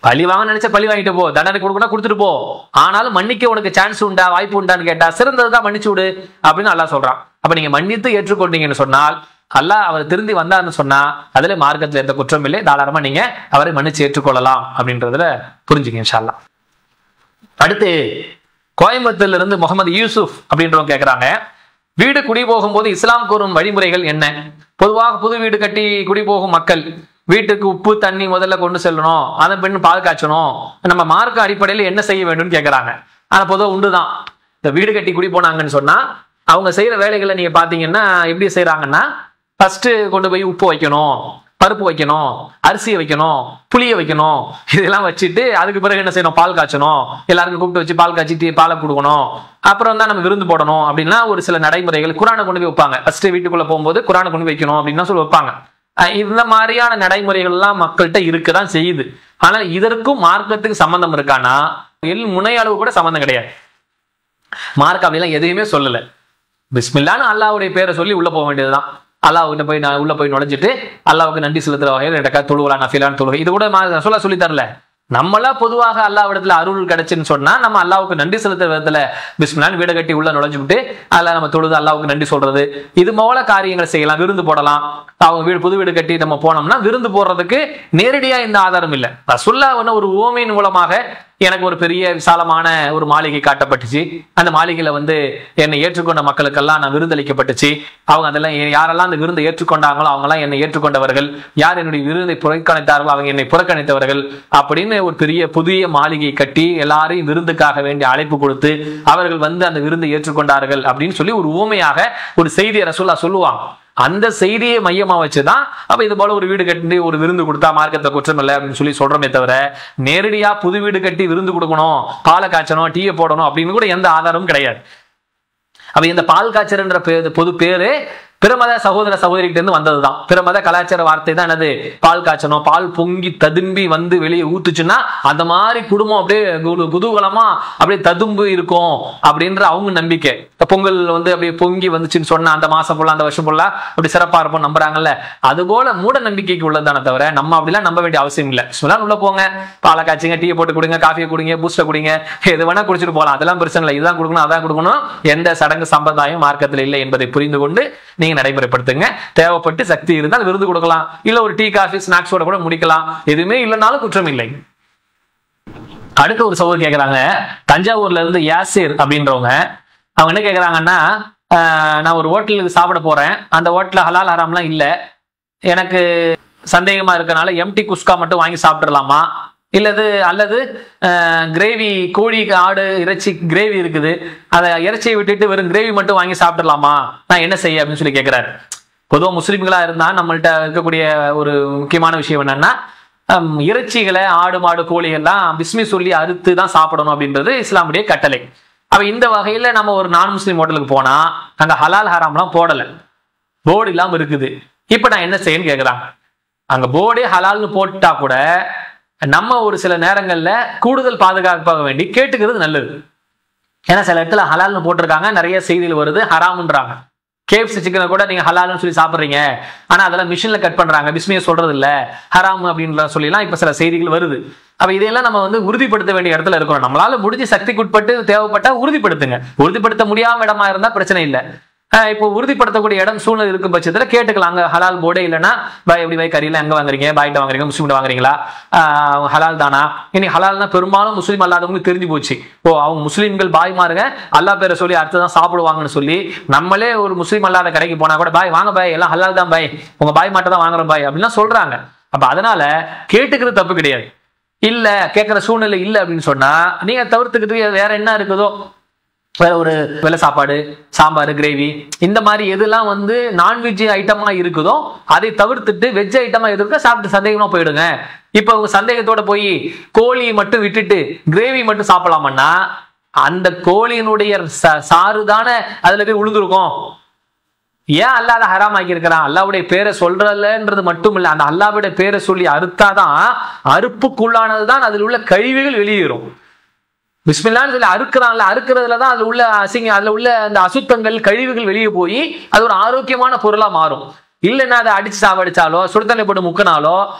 பழி வாங்க நினைச்ச பழி வாங்கிட்டு போ, தண்டனை கொடுக்கணும் கொடுத்துட்டு போ, ஆனாலும் மன்னிக்க உனக்கு சான்ஸ் உண்டா, வாய்ப்பு உண்டான்னு கேட்டா சிறந்ததுதான் மன்னிச்சு விடு அப்படின்னு அல்லாஹ் சொல்றான். அப்ப நீங்க மன்னித்து ஏற்றுக்கொண்டீங்கன்னு சொன்னால், அல்லாஹ் அவர் திருந்தி வந்தார்னு சொன்னா அதுல மார்க்கத்துல எந்த குற்றம் இல்லை, தாராளமா நீங்க அவரை மன்னிச்சு ஏற்றுக்கொள்ளலாம் அப்படின்றதுல புரிஞ்சுங்க இன்ஷா அல்லாஹ். அடுத்து கோயம்புத்தூர்ல இருந்து முகமது யூசுப் அப்படின்றவங்க கேட்கிறாங்க, வீடு குடி போகும்போது இஸ்லாம் கூறும் வழிமுறைகள் என்ன? பொதுவாக புது வீடு கட்டி குடி போகும் மக்கள் வீட்டுக்கு உப்பு தண்ணி முதல்ல கொண்டு செல்லணும், அதன் பின் பால் காய்ச்சணும், நம்ம மார்க்க அடிப்படையில் என்ன செய்ய வேண்டும்னு கேட்கறாங்க. ஆனா பொதுவாக உண்டுதான். இந்த வீடு கட்டி குடி போனாங்கன்னு சொன்னா அவங்க செய்யற வேலைகளை நீங்க பாத்தீங்கன்னா எப்படி செய்யறாங்கன்னா, ஃபர்ஸ்ட் கொண்டு போய் உப்பு வைக்கணும், பருப்பு வைக்கணும், அரிசியை வைக்கணும், புளியை வைக்கணும், இதெல்லாம் வச்சுட்டு அதுக்கு பிறகு என்ன செய்யணும், பால் காய்ச்சணும், எல்லாருக்கும் கூப்பிட்டு வச்சு பால் காய்ச்சிட்டு பாலை கொடுக்கணும், அப்புறம் தான் நம்ம விருந்து போடணும் அப்படின்னா ஒரு சில நடைமுறைகள். குரானை கொண்டு போய் வைப்பாங்க. ஃபர்ஸ்ட் வீட்டுக்குள்ள போகும்போது குரானை கொண்டு போய் வைக்கணும் அப்படின்னு சொல்லி வைப்பாங்க. இந்த மாதிரியான நடைமுறைகள் எல்லாம் மக்கள்கிட்ட இருக்குதான் செய்யுது. ஆனால் இதற்கும் மார்க்கத்துக்கு சம்பந்தம் இருக்கானா? முனை அளவு கூட சம்பந்தம் கிடையாது. மார்க் அப்படிலாம் எதையுமே சொல்லல. பிஸ்மில்லான்னு அல்லாஹ்வுடைய பேரை சொல்லி உள்ள போக வேண்டியதுதான். அல்லாஹ்கிட்ட போய் உள்ள போய் நுழைஞ்சிட்டு அல்லாஹ்வுக்கு நன்றி செலுத்துற வகையில் ரெண்டக்கா தொழுவலாம், நஃபிலான்னு தொழுகை, இது கூட சொல்லி தரல. நம்மளா பொதுவாக அல்லாஹ்விடத்துல அருள் கிடைச்சுன்னு சொன்னா நம்ம அல்லாஹ்வுக்கு நன்றி செலுத்துற விதத்துல பிஸ்மில்லான்னு வீடு கட்டி உள்ள நுழைஞ்சுட்டு அதில் நம்ம தொழுது அல்லாஹ்வுக்கு நன்றி சொல்றது, இது போல காரியங்கள் செய்யலாம். விருந்து போடலாம். அவங்க வீடு புது வீடு கட்டி நம்ம போனோம்னா விருந்து போடுறதுக்கு நேரடியா இந்த ஆதாரம் இல்லை. ரசூலுல்லாஹ் ஒரு உவமையின் மூலமாக எனக்கு ஒரு பெரிய விசாலமான ஒரு மாளிகை காட்டப்பட்டுச்சு, அந்த மாளிகையில என்னை ஏற்றுக்கொண்ட மக்களுக்கெல்லாம் நான் விருந்தளிக்கப்பட்டுச்சு, அவங்க அதெல்லாம் யாரெல்லாம் அந்த விருந்தை ஏற்றுக்கொண்டாங்களோ அவங்கெல்லாம் என்னை ஏற்றுக்கொண்டவர்கள், யார் என்னுடைய விருந்தை புறக்கணித்தார்களோ அவங்க என்னை புறக்கணித்தவர்கள் அப்படின்னு ஒரு பெரிய புதிய மாளிகை கட்டி எல்லாரையும் விருந்துக்காக வேண்டிய அழைப்பு கொடுத்து அவர்கள் அந்த விருந்தை ஏற்றுக்கொண்டார்கள் அப்படின்னு சொல்லி ஒரு உவமையாக ஒரு செய்தியை ரசூலுல்லாஹ் சொல்லுவாங்க. அந்த செய்தியை மையமா வச்சுதான் அப்ப இது போல ஒரு வீடு கட்டி ஒரு விருந்து கொடுத்தா மார்க்கத்தை குற்றம் இல்லை அப்படின்னு சொல்லி சொல்றோமே தவிர, நேரடியா புது வீடு கட்டி விருந்து கொடுக்கணும், பாலை காய்ச்சணும், டீயை போடணும் அப்படின்னு கூட எந்த ஆதாரமும் கிடையாது. அப்ப இந்த பால் காய்ச்சல்ன்ற பொது பேரு பிரமத சகோதர சகோதரிகிட்ட இருந்து வந்ததுதான். பிரமத கலாச்சார வார்த்தை தான் என்னது, பால் காய்ச்சணும், பால் பொங்கி ததும்பி வெளியே ஊத்துச்சுன்னா அந்த மாதிரி குடும்பம் அப்படியே குதூகலமா அப்படியே ததும்பு இருக்கும் அப்படின்ற அவங்க நம்பிக்கை. பொங்கல் அப்படியே பொங்கி வந்துச்சுன்னு சொன்னா அந்த மாசம் ஃபுல்லா அந்த வருஷம் ஃபுல்லா அப்படி சிறப்பா இருப்போம் நம்புறாங்கல்ல, அது போல மூட நம்பிக்கைக்கு உள்ளதானே தவிர நம்ம அப்படிலாம் நம்ப வேண்டிய அவசியம் இல்லை. சொல்லலாம் உள்ள போங்க, பாலை காய்ச்சிங்க, டீயை போட்டு கொடுங்க, காஃபியை குடிங்க, பூஸ்டை குடிங்க, எது வேணா குடிச்சிட்டு போகலாம், அதெல்லாம் பிரச்சனை இல்லை. இதுதான் கொடுக்கணும் அதான் கொடுக்கணும் எந்த சடங்கு சம்பிரதாயம் மார்க்கத்தில் இல்லை என்பதை புரிந்து கொண்டு நீங்க நடைமுறைப்படுத்துங்க. தேவைப்பட்டு சக்தி இருந்தால் விருந்து கொடுக்கலாம், இல்ல ஒரு டீ காஃபி ஸ்நாக்ஸோட கூட முடிக்கலாம், எதுவுமே இல்லைனாலும் குற்றம் இல்லை. அடுத்த ஒரு சகோதரர் கேட்கிறாங்க, தஞ்சாவூர்ல இருந்து யாசிர் அப்படின்றவங்க, அவங்க என்ன கேட்கறாங்கன்னா, நான் ஒரு ஹோட்டலுக்கு சாப்பிட போறேன், அந்த ஹோட்டல்ல ஹலால் ஹராம்லாம் இல்ல, எனக்கு சந்தேகமா இருக்கனால எம்டி குஸ்கா மட்டும் வாங்கி சாப்பிடலாமா, அல்லது கிரேவி, கோழி ஆடு இறைச்சி கிரேவி இருக்குது, அதை இறைச்சியை விட்டுட்டு வெறும் கிரேவி மட்டும் வாங்கி சாப்பிடலாமா, நான் என்ன செய்ய அப்படின்னு சொல்லி கேட்கிறாரு. பொதுவாக முஸ்லிம்களா இருந்தா நம்மள்ட்ட இருக்கக்கூடிய ஒரு முக்கியமான விஷயம் என்னன்னா, இறைச்சிகளை ஆடு மாடு கோழி எல்லாம் பிஸ்மி சொல்லி அறுத்து தான் சாப்பிடணும் அப்படின்றது இஸ்லாமுடைய கட்டளை. அப்ப இந்த வகையில நம்ம ஒரு நான் முஸ்லீம் ஹோட்டலுக்கு போனா அங்க ஹலால் ஹராம்லாம் போடல, போர்டு இல்லாம இருக்குது. இப்ப நான் என்ன செய்யன்னு கேட்கிறாங்க. அங்க போர்டே ஹலால்னு போட்டா கூட நம்ம ஒரு சில நேரங்கள்ல கூடுதல் பாதுகாப்பாக வேண்டி கேட்டுக்கிறது நல்லது. ஏன்னா சில இடத்துல ஹலால்னு போட்டிருக்காங்க, நிறைய செய்திகள் வருது ஹராம்ன்றாங்க. KFC சிக்கனை கூட நீங்க ஹலால்னு சொல்லி சாப்பிட்றீங்க, ஆனா அதெல்லாம் மிஷின்ல கட் பண்றாங்க, பிஸ்மியை சொல்றது இல்ல, ஹராம் அப்படின்ற சொல்லிலாம் இப்ப சில செய்திகள் வருது. அப்ப இதையெல்லாம் நம்ம வந்து உறுதிப்படுத்த வேண்டிய இடத்துல இருக்கிறோம். நம்மளால முடிஞ்ச சக்திக்குட்பட்டு தேவைப்பட்டா உறுதிப்படுத்துங்க. உறுதிப்படுத்த முடியாம இடமா இருந்தா பிரச்சனை இல்லை. இப்போ உறுதிப்படுத்தக்கூடிய இடம் சூழ்நிலை இருக்கும் பட்சத்துல கேட்டுக்கலாம். அங்க ஹலால் போர்டே இல்லைன்னா பாய் எப்படி பாய் கறியெல்லாம் எங்க வாங்குறீங்க, பாய்கிட்ட வாங்குறீங்க, முஸ்லீம்கிட்ட வாங்குறீங்களா, ஹலால் தானா? இனி ஹலால்னா பெரும்பாலும் முஸ்லீம் அல்லாதவங்களுக்கு தெரிஞ்சு போச்சு. அவங்க முஸ்லீம்கள் பாய் மாறுங்க அல்லா பேரை சொல்லி அடுத்ததான் சாப்பிடுவாங்கன்னு சொல்லி நம்மளே ஒரு முஸ்லீம் அல்லாத கடைக்கு போனா கூட பாய் வாங்க பாய் எல்லாம் ஹலால் தான் பாய், உங்க பாய் மாட்ட தான் வாங்குறோம் பாய் அப்படின்னா சொல்றாங்க. அப்ப அதனால கேட்டுக்கிறது தப்பு கிடையாது. இல்ல கேட்கிற சூழ்நிலை இல்லை அப்படின்னு சொன்னா நீங்க தவிர்த்துக்கிறதுக்கு வேற என்ன இருக்குதோ, வேற ஒரு வெள்ளை சாப்பாடு, சாம்பார், கிரேவி, இந்த மாதிரி எதெல்லாம் வந்து நான்வெஜ் ஐட்டமா இருக்குதோ அதை தவிர்த்துட்டு வெஜ் ஐட்டமா எதிர்க்க சாப்பிட்டு சந்தேகமா போயிடுங்க. இப்ப உங்க சந்தேகத்தோட போய் கோழி மட்டும் விட்டுட்டு கிரேவி மட்டும் சாப்பிடலாமன்னா அந்த கோழியினுடைய சாறுதான அதுல போய் விழுந்திருக்கும். ஏன் அல்லாத ஹராம் ஆக்கி இருக்கிறான்? அல்லாவுடைய பேரை சொல்றதுன்றது மட்டும் இல்ல, அந்த அல்லாவுடைய பேரை சொல்லி அறுத்தாதான் அறுப்புக்குள்ளானதுதான் அதில் உள்ள கழிவுகள் வெளியேறும். பிஸ்மில்லான்னு சொல்லி அறுக்கிறான்ல, அறுக்கிறதுலதான் அதுல உள்ள அசிங்கம், அதுல உள்ள அந்த அசுத்தங்கள் கழிவுகள் வெளியே போய் அது ஒரு ஆரோக்கியமான பொருளா மாறும். இல்லைன்னா அதை அடிச்சு சாவடிச்சாலோ சுடுதண்ணி போட்டு முக்கினாலோ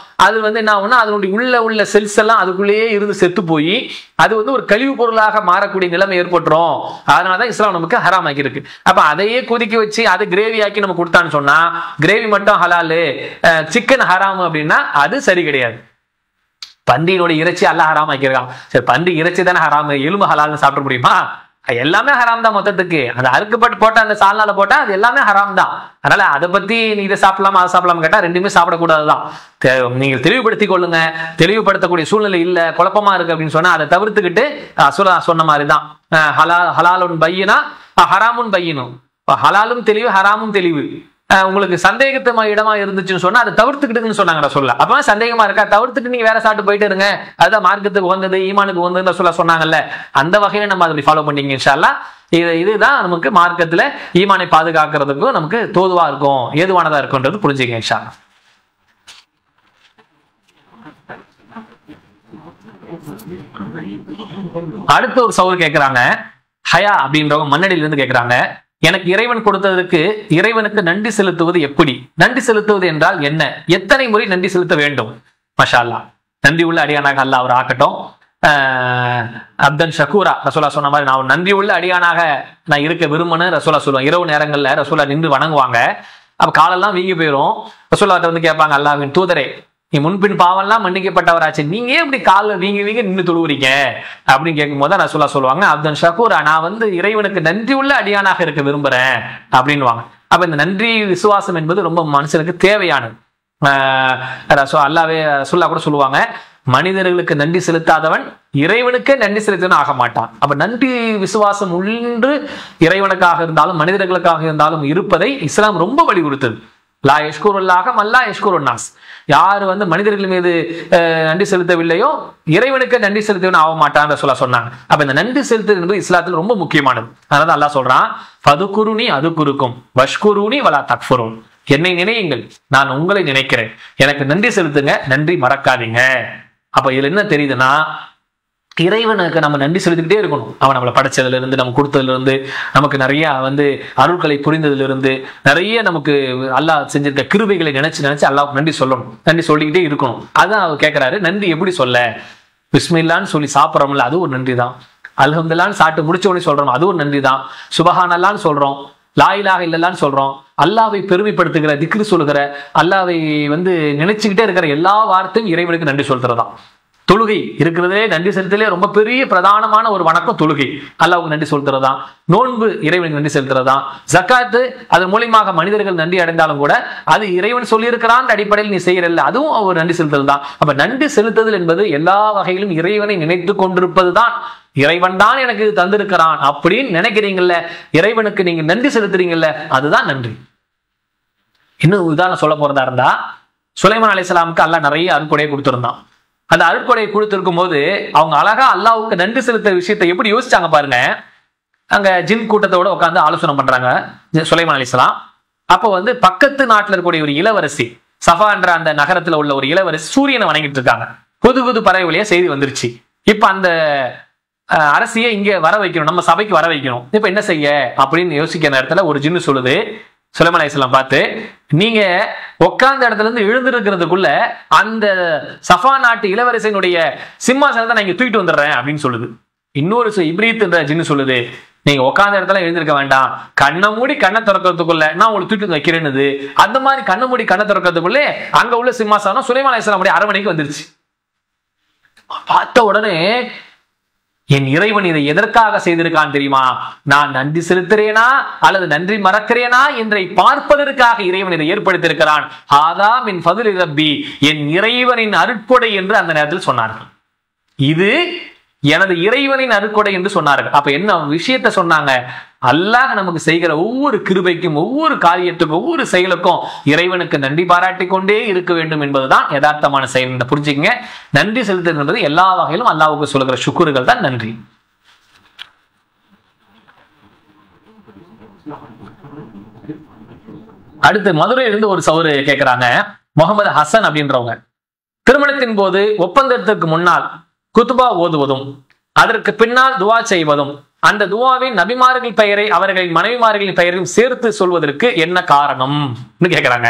அது வந்து என்ன ஆகும்னா அதனுடைய உள்ள செல்ஸ் எல்லாம் அதுக்குள்ளேயே இருந்து செத்து போய் அது வந்து ஒரு கழிவு பொருளாக மாறக்கூடிய நிலைமை ஏற்பட்டுரும். அதனாலதான் இஸ்லாம் நமக்கு ஹராம் ஆக்கி இருக்கு. அப்ப அதையே கொதிக்க வச்சு அதை கிரேவி ஆக்கி நம்ம கொடுத்தான்னு சொன்னா கிரேவி மட்டும் ஹலாலு, சிக்கன் ஹராமு அப்படின்னா அது சரி கிடையாது. பன்றியினுடைய இறைச்சி அல்ல ஹராம் ஆக்கியிருக்கான். சரி, பன்றி இறைச்சி தானே ஹராமு, எலும்பு ஹலால்னு சாப்பிட முடியுமா? எல்லாமே ஹராம் தான் மொத்தத்துக்கு. அந்த அறுக்கப்பட்டு போட்ட அந்த சால்னால போட்டா அது எல்லாமே ஹராம் தான். அதனால அதை பத்தி நீ இதை சாப்பிடலாமா அதை சாப்பிடலாமா கேட்டா ரெண்டுமே சாப்பிடக்கூடாதுதான். நீங்கள் தெளிவுபடுத்திக் கொள்ளுங்க. தெளிவுபடுத்தக்கூடிய சூழ்நிலை இல்ல, குழப்பமா இருக்கு அப்படின்னு சொன்னா அதை தவிர்த்துக்கிட்டு அசுரா சொன்ன மாதிரிதான் ஹலாலுன் பையினா ஹராமுன் பையினும், ஹலாலும் தெளிவு ஹராமும் தெளிவு. உங்களுக்கு சந்தேகத்து இடமா இருந்துச்சுன்னு சொன்னா அதை தவிர்த்துக்கிட்டுன்னு சொன்னாங்க சொல்ல. அப்ப சந்தேகமா இருக்கா தவிர்த்துட்டு நீங்க வேற சாப்பிட்டு போயிட்டு இருங்க, அதுதான் மார்க்கத்துக்கு வந்தது ஈமானுக்கு வந்ததுன்னு சொன்னாங்கல்ல, அந்த வகையில நம்ம அதை ஃபாலோ பண்ணீங்க இன்ஷா அல்லாஹ். இதுதான் நமக்கு மார்க்கத்துல ஈமானை பாதுகாக்கிறதுக்கும் நமக்கு தோதுவா இருக்கும், ஏதுவானதா இருக்கும்ன்றது புரிஞ்சுங்க இன்ஷா அல்லாஹ். அடுத்த ஒரு சவுல் கேட்கிறாங்க, ஹயா அப்படின்றவங்க மண்ணடியில இருந்து கேட்கிறாங்க, எனக்கு இறைவன் கொடுத்ததற்கு இறைவனுக்கு நன்றி செலுத்துவது எப்படி? நன்றி செலுத்துவது என்றால் என்ன? எத்தனை முறை நன்றி செலுத்த வேண்டும்? மாஷா அல்லாஹ், நன்றி உள்ள அடியானாக அல்லாஹ் அவர் ஆக்கட்டும். அப்தன் ஷக்கூரா ரசூலா சொன்ன மாதிரி நான் நன்றி உள்ள அடியானாக நான் இருக்க விரும்புன்னு ரசூலா சொல்லுவேன். இரவு நேரங்கள்ல ரசூலா நின்று வணங்குவாங்க. அப்ப காலெல்லாம் வீங்கி போயிடும். ரசூலாட்ட வந்து கேட்பாங்க, அல்லாஹ்வின் தூதரே நீ முன்பின் பாவம்லாம் மன்னிக்கப்பட்டவராச்சு, நீங்க ஏன் இப்படி கால வீங்கி நின்று தொழுவுறீங்க அப்படின்னு கேட்கும் போது ரசூலா சொல்லுவாங்க, அப்தன் ஷக்கூரா நான் வந்து இறைவனுக்கு நன்றி உள்ள அடியானாக இருக்க விரும்புறேன் அப்படின்வாங்க. அப்ப இந்த நன்றி விசுவாசம் என்பது ரொம்ப மனுஷனுக்கு தேவையானது. அல்லாவே ரசூலா கூட சொல்லுவாங்க, மனிதர்களுக்கு நன்றி செலுத்தாதவன் இறைவனுக்கே நன்றி செலுத்தவன் ஆக மாட்டான். அப்ப நன்றி விசுவாசம் ஒன்று இறைவனுக்காக இருந்தாலும் மனிதர்களுக்காக இருந்தாலும் இருப்பதை இஸ்லாம் ரொம்ப வலியுறுத்தது. லா யஷ்குருல்லாஹ மல்லா யஷ்குருன்னாஸ், யாரு வந்து மனிதர்கள் மீது நன்றி செலுத்தவில்லையோ இறைவனுக்கு நன்றி செலுத்தவன் ஆக மாட்டான்னு சொன்னாங்க. அப்ப இந்த நன்றி செலுத்துவது என்பது இஸ்லாத்தில் ரொம்ப முக்கியமானது. அதனால அல்லாஹ் சொல்றான், ஃபதுகுருனி அதுகுருக்கும் வஷ்குருனி வலா தக்ஃபுரூன், என்னை நினையுங்கள் நான் உங்களை நினைக்கிறேன், எனக்கு நன்றி செலுத்துங்க, நன்றி மறக்காதீங்க. அப்ப இதுல என்ன தெரியுதுன்னா இறைவனுக்கு நம்ம நன்றி செலுத்திக்கிட்டே இருக்கணும். அவன் நம்மளை படைச்சதுல இருந்து நம்ம கொடுத்ததுல இருந்து நமக்கு நிறைய வந்து அருள்களை புரிந்ததுல இருந்து நிறைய நமக்கு அல்லாஹ் செஞ்சிருக்க கிருபைகளை நினைச்சு அல்லாஹ்வுக்கு நன்றி சொல்லணும், நன்றி சொல்லிக்கிட்டே இருக்கணும். அதான் அவர் கேட்கிறாரு, நன்றி எப்படி சொல்ல? பிஸ்மில்லான்னு சொல்லி சாப்பிட்றோம்ல அது ஒரு நன்றி தான், அல்ஹம்துலில்லாஹ்னு சாப்பிட்டு முடிச்ச உடனே சொல்றோம் அது ஒரு நன்றி தான், சுபஹானல்லாஹ்னு சொல்றோம், லா இலாஹ இல்லல்லாஹ்னு சொல்றோம், அல்லாஹ்வை பெருமைப்படுத்துகிற திக்ரு சொல்லுகிற அல்லாஹ்வை வந்து நினைச்சுக்கிட்டே இருக்கிற எல்லா வார்த்தையும் இறைவனுக்கு நன்றி சொல்றதுதான். தொழுகை இருக்கிறதே நன்றி செலுத்தலே ரொம்ப பெரிய பிரதானமான ஒரு வணக்கம் தொழுகை, அல்லாஹ்வுக்கு நன்றி செலுத்துறதுதான். நோன்பு இறைவனுக்கு நன்றி செலுத்துறதுதான். ஜக்காத்து அதன் மூலியமாக மனிதர்கள் நன்றி அடைந்தாலும் கூட அது இறைவன் சொல்லியிருக்கிறான் அடிப்படையில் நீ செய்யறல்ல, அதுவும் அவர் நன்றி செலுத்துறது தான். அப்ப நன்றி செலுத்துதல் என்பது எல்லா வகையிலும் இறைவனை நினைத்து கொண்டிருப்பது தான். இறைவன் தான் எனக்கு இது தந்திருக்கிறான் அப்படின்னு நினைக்கிறீங்கல்ல, இறைவனுக்கு நீங்க நன்றி செலுத்துறீங்கல்ல, அதுதான் நன்றி. இன்னும் உதாரணம் சொல்ல போறதா இருந்தா, சுலைமான் அலைஹிஸ்ஸலாமுக்கு அல்லாஹ் நிறைய அருட்கொடையை கொடுத்திருந்தான். அந்த அருட்கொடையை கொடுத்திருக்கும் போது அவங்க அழகா அல்லாஹ்வுக்கு நன்றி செலுத்த விஷயத்தை எப்படி யோசிச்சாங்க பாருங்க. அங்க ஜின் கூட்டத்தோட உட்காந்து ஆலோசனை பண்றாங்க சுலைமான் அலைஹிஸ்ஸலாம். அப்போ வந்து பக்கத்து நாட்டில் இருக்கக்கூடிய ஒரு இளவரசி, சஃபா என்ற அந்த நகரத்துல உள்ள ஒரு இளவரசி சூரியனை வணங்கிட்டு இருக்காங்க. புது புது பறவை வழியா செய்தி வந்துருச்சு. இப்ப அந்த அரசியை இங்க வர வைக்கணும், நம்ம சபைக்கு வர வைக்கணும். இப்ப என்ன செய்ய அப்படின்னு யோசிக்கிற நேரத்துல ஒரு ஜின்னு சொல்லுது சுலைமான் அலைஹிஸ்ஸலாம் பார்த்து, நீங்க உட்கார்ந்த இடத்துல இருந்து எழுந்திருக்கிறதுக்குள்ள அந்த சஃபா நாட்டு இளவரசனுடைய சிம்மாசனத்தை நான் இங்க தூக்கிட்டு வந்துடுறேன் அப்படின்னு சொல்லுது. இன்னொரு இப்ரீத் என்ற ஜின்னு சொல்லுது, நீங்க உட்கார்ந்த இடத்துல எழுந்திருக்க வேண்டாம், கண்ணை மூடி கண்ணை திறக்கிறதுக்குள்ள நான் உங்களுக்கு தூக்கிட்டு வைக்கிறேன்னு. அந்த மாதிரி கண்ணை மூடி கண்ணை திறக்கிறதுக்குள்ளே அங்க உள்ள சிம்மாசனம் சுலைமான் அலைஹிஸ்ஸலாம் அரண்மனைக்கு வந்துருச்சு. பார்த்த உடனே என் இறைவன் இதை எதற்காக செய்திருக்கான் தெரியுமா? நான் நன்றி செலுத்துறேனா அல்லது நன்றி மறக்கிறேனா என்றை பார்ப்பதற்காக இறைவன் இதை ஏற்படுத்தியிருக்கிறான். ஆதா மின் ஃபதுலி ரப்பி, என் இறைவனின் அருட்கொடை என்று அந்த நேரத்தில் சொன்னார்கள். இது எனது இறைவனின் அருட்கொடை என்று சொன்னார்கள். அப்ப என்ன விஷயத்த சொன்னாங்க? அல்லாஹ் நமக்கு செய்கிற ஒவ்வொரு கிருபைக்கும், ஒவ்வொரு காரியத்துக்கும், ஒவ்வொரு செயலுக்கும் இறைவனுக்கு நன்றி பாராட்டி கொண்டே இருக்க வேண்டும் என்பதுதான் யதார்த்தமான செயல். புரிஞ்சுக்கங்க, நன்றி செலுத்துறது என்பது எல்லா வகையிலும் அல்லாஹ்வுக்கு சொல்கிற சுக்குறுகள் தான் நன்றி. அடுத்து மதுரையிலிருந்து ஒரு சௌரு கேட்கிறாங்க, முகமது ஹசன் அப்படின்றவங்க. திருமணத்தின் போது ஒப்பந்தத்திற்கு முன்னால் குத்துபா ஓதுவதும் அதற்கு பின்னால் துவா செய்வதும் அந்த துவாவின் நபிமார்கள் பெயரை அவர்களின் மனைவிமார்களின் பெயரையும் சேர்த்து சொல்வதற்கு என்ன காரணம் கேட்கிறாங்க.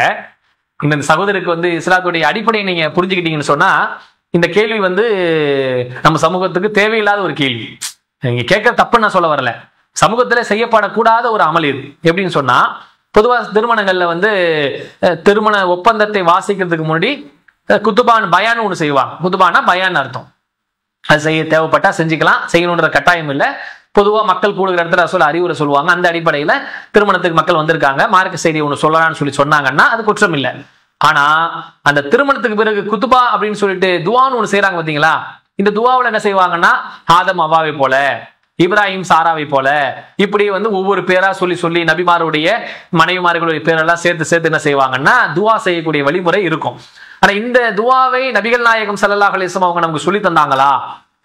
இந்த சகோதரருக்கு இஸ்லாத்துடைய அடிப்படையை நீங்க புரிஞ்சுக்கிட்டீங்கன்னு சொன்னா இந்த கேள்வி நம்ம சமூகத்துக்கு தேவையில்லாத ஒரு கேள்வி. நீங்க கேட்கற தப்பு நான் சொல்ல வரல, சமூகத்துல செய்யப்படக்கூடாத ஒரு அமல் இது. எப்படின்னு சொன்னா, பொதுவாக திருமணங்கள்ல திருமண ஒப்பந்தத்தை வாசிக்கிறதுக்கு முன்னாடி குத்துபான் பயான் ஒண்ணு செய்வாங்க. குத்துபானா பயான் அர்த்தம். அது செய்ய தேவைப்பட்டா செஞ்சுக்கலாம், செய்யணுன்ற கட்டாயம் இல்லை. பொதுவா மக்கள் கூடுகிற இடத்துல ரசூல் அறிவுரை சொல்லுவாங்க. அந்த அடிப்படையில திருமணத்துக்கு மக்கள் வந்திருக்காங்க, மார்க்க செய்தி ஒண்ணு சொல்லலாம்னு சொன்னாங்கன்னா அது குற்றம் இல்லை. ஆனா அந்த திருமணத்துக்கு பிறகு குத்துபா அப்படின்னு சொல்லிட்டு துவான்னு ஒண்ணு செய்யறாங்க பாத்தீங்களா? இந்த துவாவில் என்ன செய்வாங்கன்னா, ஆதம் அவ்வாவை போல, இப்ராஹிம் சாராவை போல, இப்படி ஒவ்வொரு பேரா சொல்லி சொல்லி நபிமாருடைய மனைவிமார்களுடைய பேரெல்லாம் சேர்த்து சேர்த்து என்ன செய்வாங்கன்னா துவா செய்யக்கூடிய வழிமுறை இருக்கும். ஆனா இந்த துவாவை நபிகள் நாயகம் ஸல்லல்லாஹு அலைஹி வஸல்லம் அவங்க நமக்கு சொல்லி தந்தாங்களா,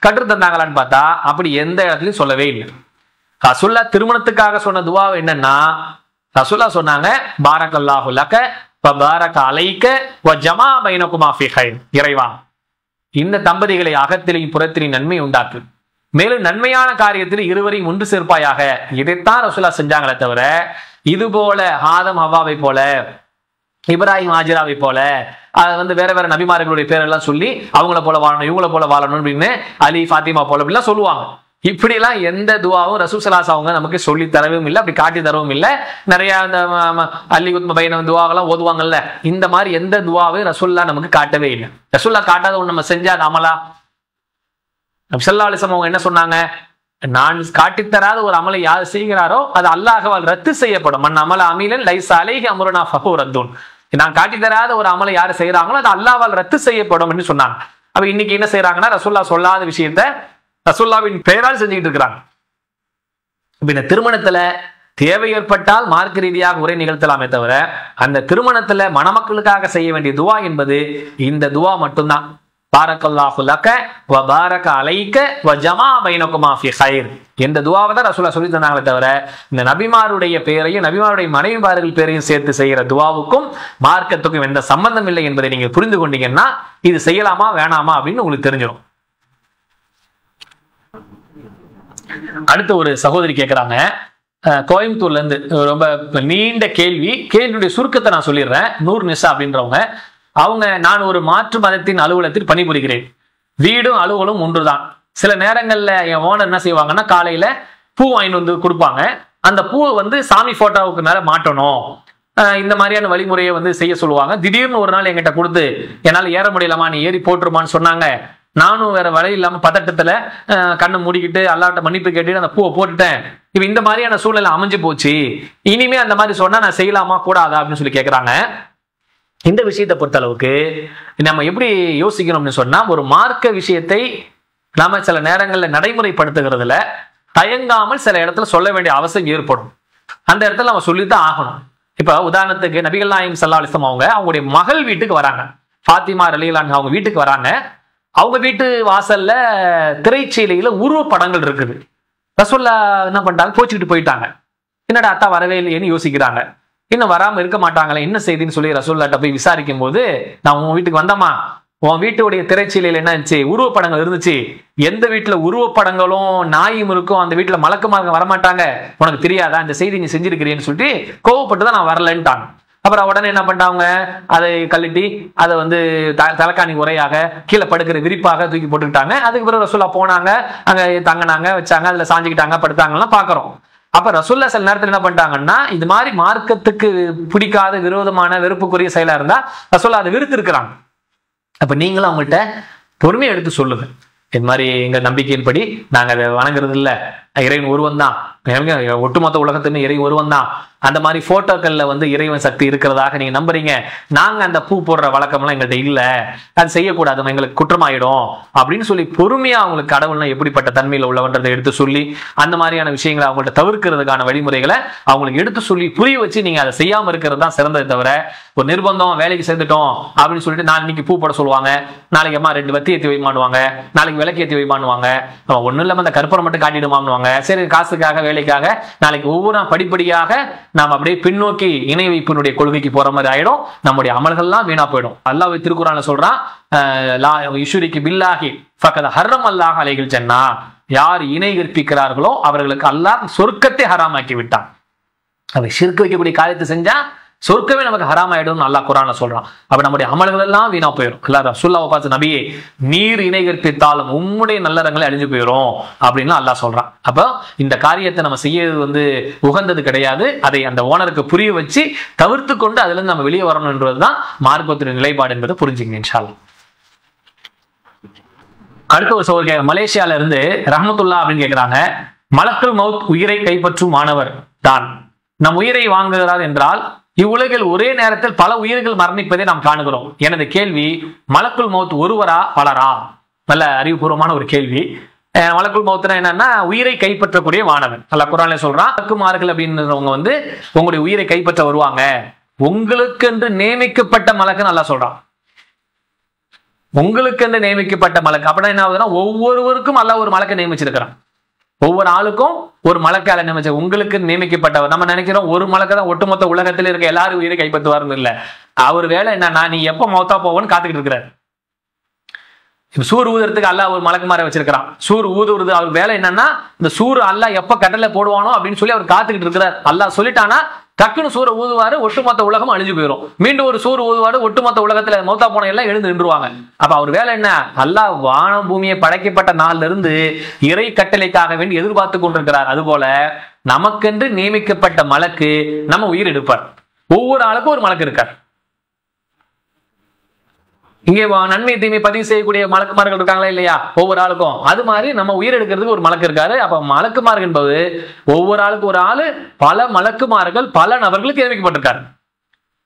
கற்று தந்தாங்களான்னு பார்த்தா அப்படி எந்த இடத்துலயும் சொல்லவே இல்லை. ரசூலுல்லாஹ் திருமணத்துக்காக சொன்ன துவா என்னன்னா, ரசூலுல்லாஹ் சொன்னாங்க, பாரக்கல்லாஹு லக வ பாரக அலைக வ ஜமா பைனகுமா ஃபீ கைர். இறைவா, இந்த தம்பதிகளை அகத்திலையும் புறத்திலையும் நன்மை உண்டாக்கு, மேலும் நன்மையான காரியத்தில் இருவரையும் ஒன்று சேர்ப்பாயாக. இதைத்தான் ரசூலுல்லாஹ் செஞ்சாங்களே தவிர இது போல ஆதம் ஹவ்வாவை போல, இப்ராஹிம் ஆஜிராவை போல, அது வேற வேற நபிமார்களுடைய பேரெல்லாம் சொல்லி அவங்கள போல வாழணும், இவங்கள போல வாழணும் அப்படின்னு, அலி ஃபாத்திமா போல அப்படிலாம் சொல்லுவாங்க. இப்படிலாம் எந்த துவாவும் ரசூல் ஸல்லல்லாஹு அலைஹி வஸல்லம் நமக்கு சொல்லி தரவும் இல்லை, அப்படி காட்டி தரவும் இல்லை. நிறைய அந்த அலி குத்ம பைன துவாவெல்லாம் ஓதுவாங்கல்ல, இந்த மாதிரி எந்த துவாவையும் ரசூலுல்லாஹ் நமக்கு காட்டவே இல்லை. ரசூலுல்லாஹ் காட்டாத ஒன்று நம்ம செஞ்சா அது அமலா? நபி ஸல்லல்லாஹு அலைஹி வஸல்லம் அவங்க என்ன சொன்னாங்க? நான் காட்டித்தராத ஒரு அமலை யார் செய்கிறாரோ அது அல்லாஹ்வால் ரத்து செய்யப்படும். மன் அமல அமீலன் லைஸ அலைஹி அம்ருனா ஃபஹு ரத்துன். நான் காட்டித்தராத ஒரு அமலை யார் செய்யறாங்களோ அது அல்லாஹ்வால் ரத்து செய்யப்படும் என்று சொன்னாங்க. அப்ப இன்னைக்கு என்ன செய்யறாங்கன்னா, ரசூலுல்லாஹ் சொல்லாத விஷயத்த ரசூலுல்லாஹ்வின் பெயரால் செஞ்சுக்கிட்டு இருக்கிறாங்க. இந்த திருமணத்துல தேவை ஏற்பட்டால் மார்க்க ரீதியாக உரை நிகழ்த்தலாமே தவிர அந்த திருமணத்துல மணமக்களுக்காக செய்ய வேண்டிய துவா என்பது இந்த துவா மட்டும்தான். பாரக்கல்லாஹு லக வ பாரக அலைக வ ஜமா பைனகுமா ஃபீ கைர். இந்த துவாவை தான் ரசூலுல்லாஹ் சொல்லி தந்தாங்களே தவிர இந்த நபிமாருடைய பெயரையும் நபிமாருடைய மனைவிமார்கள் பெயரையும் சேர்த்து செய்யற துவாவுக்கும் மார்க்கத்துக்கும் எந்த சம்பந்தம் இல்லை என்பதை நீங்க புரிந்து கொண்டீங்கன்னா இது செய்யலாமா வேணாமா அப்படின்னு உங்களுக்கு தெரிஞ்சிடும். அடுத்த ஒரு சகோதரி கேட்கிறாங்க, கோயம்புத்தூர்ல இருந்து, ரொம்ப நீண்ட கேள்வியுடைய சுருக்கத்தை நான் சொல்லிடுறேன். நூர் நிசா அப்படின்றவங்க, அவங்க, நான் ஒரு மாற்று மதத்தின் அலுவலகத்தில் பணிபுரிகிறேன். வீடும் அலுவலும் ஒன்றுதான். சில நேரங்கள்ல என் ஓனர் என்ன செய்வாங்கன்னா, காலையில பூ வாங்கிட்டு கொடுப்பாங்க. அந்த பூவை சாமி போட்டோவுக்கு மேல மாட்டணும், இந்த மாதிரியான வழிமுறையை செய்ய சொல்லுவாங்க. திடீர்னு ஒரு நாள் என்கிட்ட கொடுத்து, என்னால ஏற முடியலாமா, நீ ஏறி போட்டுருமான்னு சொன்னாங்க. நானும் வேற வழி இல்லாம பதட்டத்துல கண்ணை மூடிக்கிட்டு அல்லாஹ்ட்ட மன்னிப்பு கேட்டு அந்த பூவை போட்டுட்டேன். இப்ப இந்த மாதிரியான சூழ்நிலை அமைஞ்சு போச்சு, இனிமே அந்த மாதிரி சொன்னா நான் செய்யலாமா கூடாதா அப்படின்னு சொல்லி கேட்கறாங்க. இந்த விஷயத்தை பொறுத்த அளவுக்கு நம்ம எப்படி யோசிக்கணும்னு சொன்னா, ஒரு மார்க்க விஷயத்தை நாம சில நேரங்களில் நடைமுறைப்படுத்துகிறதுல தயங்காமல் சில இடத்துல சொல்ல வேண்டிய அவசியம் ஏற்படும். அந்த இடத்துல நம்ம சொல்லித்தான் ஆகணும். இப்ப உதாரணத்துக்கு நபிகள் நாயகம் ஸல்லல்லாஹு அலைஹி வஸல்லம் அவங்களுடைய மகள் வீட்டுக்கு வராங்க. ஃபாத்திமா ரலியல்லாஹு அன்ஹா அவங்க வீட்டுக்கு வராங்க. அவங்க வீட்டு வாசல்ல திரைச்சீலையில உருவப்படங்கள் இருக்குது. ரசூலுல்லாஹ் என்ன பண்ணிட்டாங்க, போச்சுக்கிட்டு போயிட்டாங்க. என்னடா அத்தா வரவே இல்லையேன்னு யோசிக்கிறாங்க. இன்னும் வராம இருக்க மாட்டாங்களே, என்ன செய்தின்னு சொல்லி ரசூலுல்லாஹ்ட்ட போய் விசாரிக்கும் போது, நான் உங்க வீட்டுக்கு வந்தமா, உன் வீட்டுடைய திரைச்சீலையில் என்ன இருந்துச்சு? உருவப்படங்கள் இருந்துச்சு. எந்த வீட்டுல உருவப்படங்களும் நாயும் இருக்கும் அந்த வீட்டுல மலக்குமார்கள் வரமாட்டாங்க, உனக்கு தெரியாதா? இந்த செய்தி நீ செஞ்சிருக்கிறேன்னு சொல்லிட்டு கோவப்பட்டு தான் நான் வரலன்ட்டாங்க. அப்புறம் உடனே என்ன பண்ணிட்டாங்க, அதை கழட்டி அதை வந்து தலைக்காணி உரையாக கீழே படுக்கிற விரிப்பாக தூக்கி போட்டுக்கிட்டாங்க. அதுக்கு பிறகு ரசூல்லா போனாங்க, அங்க தங்கினாங்க, வச்சாங்க, அதுல சாஞ்சிக்கிட்டாங்க, படுத்தாங்கலாம் பாக்குறோம். அப்ப ரசூல்லா சில நேரத்தில் என்ன பண்ணிட்டாங்கன்னா, இது மாதிரி மார்க்கத்துக்கு பிடிக்காத விரோதமான வெறுப்புக்குரிய செயலா இருந்தா ரசூல்லா அதை விருத்து இருக்கிறாங்க. அப்ப நீங்களும் அவங்கள்ட்ட பொறுமையை எடுத்து சொல்லுங்க, இது மாதிரி எங்க நம்பிக்கையின்படி நாங்க அதை வணங்குறது இல்ல, இறைவன் ஒருவன் தான், ஒட்டுமொத்த உலகத்துன்னு இறைவன் ஒருவன் தான், அந்த மாதிரி போட்டோக்கள்ல வந்து இறைவன் சக்தி இருக்கிறதாக நீங்க நம்புறீங்க, நாங்க அந்த பூ போடுற வழக்கம்லாம் எங்கள்கிட்ட இல்ல, அது செய்யக்கூடாது, எங்களுக்கு குற்றமாயிடும் அப்படின்னு சொல்லி பொறுமையா அவங்களுக்கு கடவுள்னா எப்படிப்பட்ட தன்மையில உள்ளவன்றதை எடுத்து சொல்லி அந்த மாதிரியான விஷயங்களை அவங்கள்ட்ட தவிர்க்கிறதுக்கான வழிமுறைகளை அவங்களுக்கு எடுத்து சொல்லி புரிய வச்சு நீங்க அதை செய்யாம இருக்கிறது தான் சிறந்ததை தவிர, ஒரு நிர்பந்தம் வேலைக்கு சேர்ந்துட்டோம் அப்படின்னு சொல்லிட்டு நான் இன்னைக்கு பூ போட சொல்லுவாங்க, நாளைக்கு அம்மா 2 வத்தி ஏற்றி வைமானுவாங்க, நாளைக்கு விளக்கு ஏற்றி வைமானுவாங்க, ஒன்னும் இல்லாம அந்த கற்பனை மட்டும் காட்டிடுமான்னுவாங்க. சரி, காசுக்காக வேலைக்காக நாளைக்கு ஒவ்வொரு படிப்படியாக நாம் அப்படியே பின்னோக்கி இணை வைப்பினுடைய கொள்கைக்கு போற மாதிரி ஆயிடும், நம்முடைய அமல்கள்லாம் வீணா போயிடும். அல்லாஹ் திருக்குறான்ல சொல்றான், லா யுஷ்ரிகு பில்லாஹி ஃபகத் ஹர்ரம் அல்லாஹ் அலைஹில் ஜன்னா, யார் இணை கற்பிக்கிறார்களோ அவர்களுக்கு அல்லாஹ் சொர்க்கத்தை ஹராமாக்கி விட்டான். அவை ஷிர்க் வைக்கக்கூடிய காரியத்தை செஞ்சா சொர்க்கமே நமக்கு ஹராம் ஆயிடும் அல்லாஹ் குர்ஆன்ல சொல்றான். அப்ப நம்முடைய அமல்கள் எல்லாம் வீணா போயிடும். அல்லாஹ் ரசூலுல்லாஹ் பார்த்து, நபியே நீர் இணை கற்பித்தாலும் உம்முடைய நல்லறங்களை அழிஞ்சு போயிடும் அப்படின்னு அல்லாஹ் சொல்றான். அப்போ இந்த காரியத்தை நம்ம செய்யறது வந்து உகந்தது கிடையாது. அதை அந்த ஓனருக்கு புரிய வச்சு தவிர்த்து கொண்டு அதுல இருந்து நம்ம வெளியே வரணும் என்பதுதான் மார்க்கத்தின் நிலைப்பாடு என்பதை புரிஞ்சுங்க இன்ஷா அல்லாஹ். அடுத்த ஒரு சோதனை, மலேசியால இருந்து ரஹ்மத்துல்லா அப்படின்னு கேட்கிறாங்க, மலக்குல் மௌத் உயிரை கைப்பற்றும் மாணவர் தான் நம் உயிரை வாங்குகிறார் என்றால் இவ்வுலகில் ஒரே நேரத்தில் பல உயிர்கள் மரணிப்பதை நாம் காணுகிறோம். எனது கேள்வி, மலக்குல் மௌத் ஒருவரா பலரா? நல்ல அறிவுபூர்வமான ஒரு கேள்வி. மலக்குல் மௌத்னா என்னன்னா உயிரை கைப்பற்றக்கூடிய வானவன். அல்லாஹ் குர்ஆன்ல சொல்றான், மலக்குமார்கள் அப்படின்றவங்க வந்து உங்களுடைய உயிரை கைப்பற்ற வருவாங்க, உங்களுக்கு என்று நியமிக்கப்பட்ட மலக்குன்னு அல்லாஹ் சொல்றான். உங்களுக்கு என்று நியமிக்கப்பட்ட மலக்கு அப்படின்னா என்ன ஆகுதுன்னா, ஒவ்வொருவருக்கும் அல்லாஹ் ஒரு மலக்கை நியமிச்சிருக்கிறான். ஒவ்வொரு ஆளுக்கும் ஒரு மலக்கால நியமிச்ச, உங்களுக்கு நியமிக்கப்பட்டவர். நம்ம நினைக்கிறோம் ஒரு மலக்கை தான் ஒட்டுமொத்த உலகத்தில் இருக்க எல்லாரும் உயிரை கைப்பற்றுவாருன்னு இல்ல. அவர் வேலை என்னன்னா, நீ எப்ப மௌத்தா போவோன்னு காத்துக்கிட்டு இருக்கிறார். இப்ப சூர் ஊதுறதுக்கு அல்லாஹ் ஒரு மலக்கு மாற வச்சிருக்கிறான். சூர் ஊதுறது அவர் வேலை என்னன்னா, இந்த சூர் அல்லாஹ் எப்ப கடல்ல போடுவானோ அப்படின்னு சொல்லி அவர் காத்துக்கிட்டு இருக்கிறார். அல்லாஹ் சொல்லிட்டானா டக்குன்னு சூரை ஊதுவாரு, ஒட்டுமொத்த உலகம் அழிஞ்சு போயிடும். மீண்டும் ஒரு சூர் ஊதுவாரு, ஒட்டுமொத்த உலகத்துல மௌத்தா போன எல்லாம் எழுந்து நின்றுவாங்க. அப்ப அவர் வேலை என்ன? அல்லாஹ் வானம் பூமியை படைக்கப்பட்ட நாள்ல இருந்து இறை கட்டளைக்காக வேண்டி எதிர்பார்த்து கொண்டிருக்கிறார். அதுபோல நமக்கென்று நியமிக்கப்பட்ட மலக்கு நம்ம உயிர் எடுப்பார். ஒவ்வொரு ஆளுக்கும் ஒரு மலக்கு இருக்கார். இங்கே நன்மை தீமை பதிவு செய்யக்கூடிய மலக்குமார்கள் இருக்காங்களா இல்லையா? ஒவ்வொரு ஆளுக்கும் அது மாதிரி நம்ம உயிர் எடுக்கிறதுக்கு ஒரு மலக்கு இருக்காரு. அப்ப மலக்குமார்கள் என்பது ஒவ்வொரு ஆளுக்கு ஒரு ஆளு, பல மலக்குமார்கள் பல நபர்களுக்கு நியமிக்கப்பட்டிருக்காரு.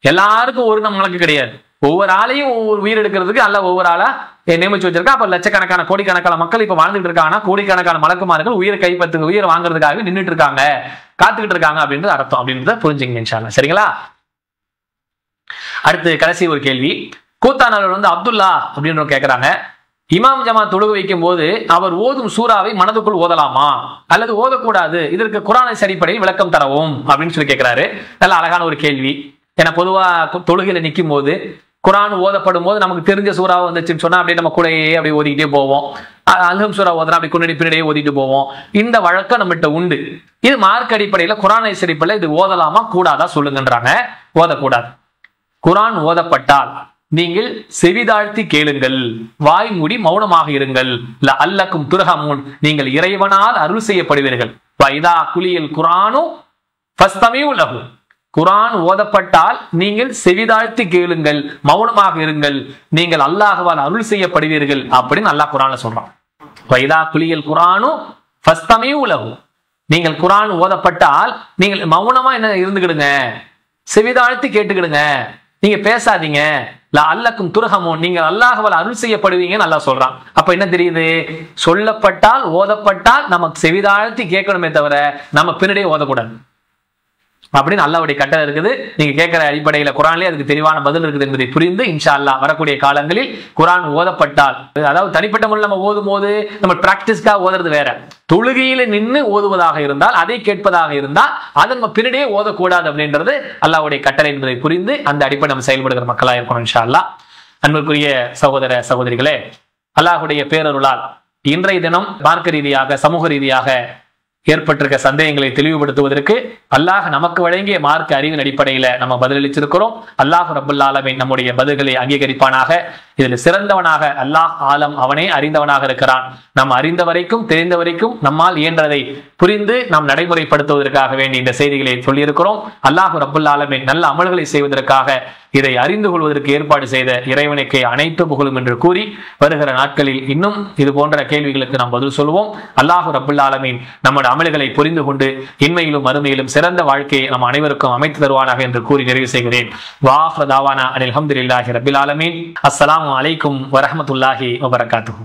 எல்லாருக்கும் ஒரு மலக்கு கிடையாது. ஒவ்வொரு ஆளையும் ஒவ்வொரு உயிர் எடுக்கிறதுக்கு அல்ல ஒவ்வொரு ஆளா நியமிச்சு வச்சிருக்கா. அப்ப லட்சக்கணக்கான கோடிக்கணக்கான மக்கள் இப்ப வாழ்ந்துட்டு இருக்காங்கன்னா, கோடிக்கணக்கான மலக்குமார்கள் உயிரை கைப்பற்று உயிரை வாங்குறதுக்காக நின்றுட்டு இருக்காங்க, காத்துக்கிட்டு இருக்காங்க அப்படின்றது அர்த்தம். அப்படின்றத புரிஞ்சுங்க இன்ஷா அல்லாஹ். சரிங்களா? அடுத்து கடைசி ஒரு கேள்வி, கூத்தானவர் வந்து அப்துல்லா அப்படின்னு கேட்கிறாங்க, இமாம் ஜமாத் தொழுகை வைக்கும் போது அவர் ஓதும் சூறாவை மனதுக்குள் ஓதலாமா அல்லது ஓதக்கூடாது, இதற்கு குர்ஆனை அடிப்படையில் விளக்கம் தரவும் அப்படின்னு சொல்லி கேட்கிறாரு. நல்ல அழகான ஒரு கேள்வி. ஏன்னா பொதுவா தொழுகையில நிற்கும் போது குர்ஆன் ஓதப்படும் போது நமக்கு தெரிஞ்ச சூறாவை வந்துச்சுன்னு சொன்னா அப்படியே நம்ம கூடையே அப்படி ஓதிக்கிட்டே போவோம். அல்ஹம் சூரா ஓதுனா அப்படி குன்னடி பின்னாடியே ஓதிட்டு போவோம். இந்த வழக்கம் நம்மகிட்ட உண்டு. இது மார்க் அடிப்படையில குர்ஆனை அடிப்படையில் இது ஓதலாமா கூடாதா சொல்லுங்கன்றாங்க. ஓதக்கூடாது. குர்ஆன் ஓதப்பட்டால் நீங்கள் செவிதாழ்த்தி கேளுங்கள், வாய் மூடி மௌனமாக இருங்கள், லஅல்லக்கும் துர்ஹமூன், நீங்கள் இறைவனால் அருள் செய்யப்படுவீர்கள். வைதா குலியல் குர்ஆனு ஃபஸ்தமிஉ லஹு, குர்ஆன் ஓதப்பட்டால் நீங்கள் செவிதாழ்த்தி கேளுங்கள், மௌனமாக இருங்கள், நீங்கள் அல்லாஹ்வால் அருள் செய்யப்படுவீர்கள் அப்படின்னு அல்லாஹ் குர்ஆன்ல சொல்றான். வைதா குலியல் குர்ஆனு ஃபஸ்தமிஉ லஹு, நீங்கள் குர்ஆன் ஓதப்பட்டால் நீங்கள் மௌனமா என்ன இருந்துக்கிடுங்க, செவிதாழ்த்தி கேட்டுக்கிடுங்க, நீங்க பேசாதீங்க, லஅல்லக்கும் துர்ஹமூன், நீங்க அல்லாஹ்வால் அருள் செய்யப்படுவீங்கன்னு அல்லாஹ் சொல்றான். அப்ப என்ன தெரியுது? சொல்லப்பட்டால் ஓதப்பட்டால் நமக்கு செவிதாழ்த்தி கேட்கணுமே தவிர நம்ம பின்னாடியே ஓதக்கூடாது அப்படின்னு அல்லாஹ்வுடைய கட்டளை இருக்குது. நீங்க கேட்கிற அடிப்படையில குர்ஆன்லயே அதுக்கு தெளிவான பதில் இருக்குது என்பதை புரிந்து இன்ஷா அல்லாஹ் வரக்கூடிய காலங்களில் குர்ஆன் ஓதப்பட்டால், அதாவது தனிப்பட்ட முறையில் நம்ம ஓதும் போது நம்ம பிராக்டிஸ்க்கா ஓதுறது வேற, தொழுகையில நின்று ஓதுவதாக இருந்தால், அதை கேட்பதாக இருந்தால் அதை நம்ம பின்னாடியே ஓதக்கூடாது அப்படின்றது அல்லாஹ்வுடைய கட்டளை என்பதை புரிந்து அந்த அடிப்படை நம்ம செயல்படுகிற மக்களா இருக்கணும் இன்ஷா அல்லாஹ். அன்பிற்குரிய சகோதர சகோதரிகளே, அல்லாஹுடைய பேரருளால் இன்றைய தினம் மார்க்க ரீதியாக சமூக ரீதியாக ஏற்பட்டிருக்க சந்தேகங்களை தெளிவுபடுத்துவதற்கு அல்லாஹ் நமக்கு வழங்கிய மார்க்க அறிவின் அடிப்படையில நம்ம பதிலளிச்சிருக்கிறோம். அல்லாஹ் ரப்பல் ஆலமீன் நம்முடைய பதில்களை அங்கீகரிப்பானாக. இதில் சிறந்தவனாக அல்லாஹ் ஆலம், அவனே அறிந்தவனாக இருக்கிறான். நாம் அறிந்த வரைக்கும் தெரிந்த வரைக்கும் நம்மால் இயன்றதை புரிந்து நாம் நடைமுறைப்படுத்துவதற்காக வேண்டி இந்த செய்திகளை சொல்லியிருக்கிறோம். அல்லாஹ் ரப்பல் ஆலமீன் நல்ல அமல்களை செய்வதற்காக இதை அறிந்து கொள்வதற்கு ஏற்பாடு செய்த இறைவனுக்கு அனைத்து புகழும் என்று கூறி, வருகிற நாட்களில் இன்னும் இது போன்ற கேள்விகளுக்கு நாம் பதில் சொல்வோம். அல்லாஹ் ரப்பல் ஆலமீன் நம்முடைய அமல்களை புரிந்து கொண்டு இன்மையிலும் மறுமையிலும் சிறந்த வாழ்க்கையை நம் அனைவருக்கும் அமைத்து தருவானாக என்று கூறி நிறைவு செய்கிறேன். வாஹ்ரு தாவானா அனில் ஹம்துலில்லாஹி ரப்பில் ஆலமீன். அஸ்ஸலாமு அலைக்கும் வரஹ்மத்துல்லாஹி வபரகாத்துஹு.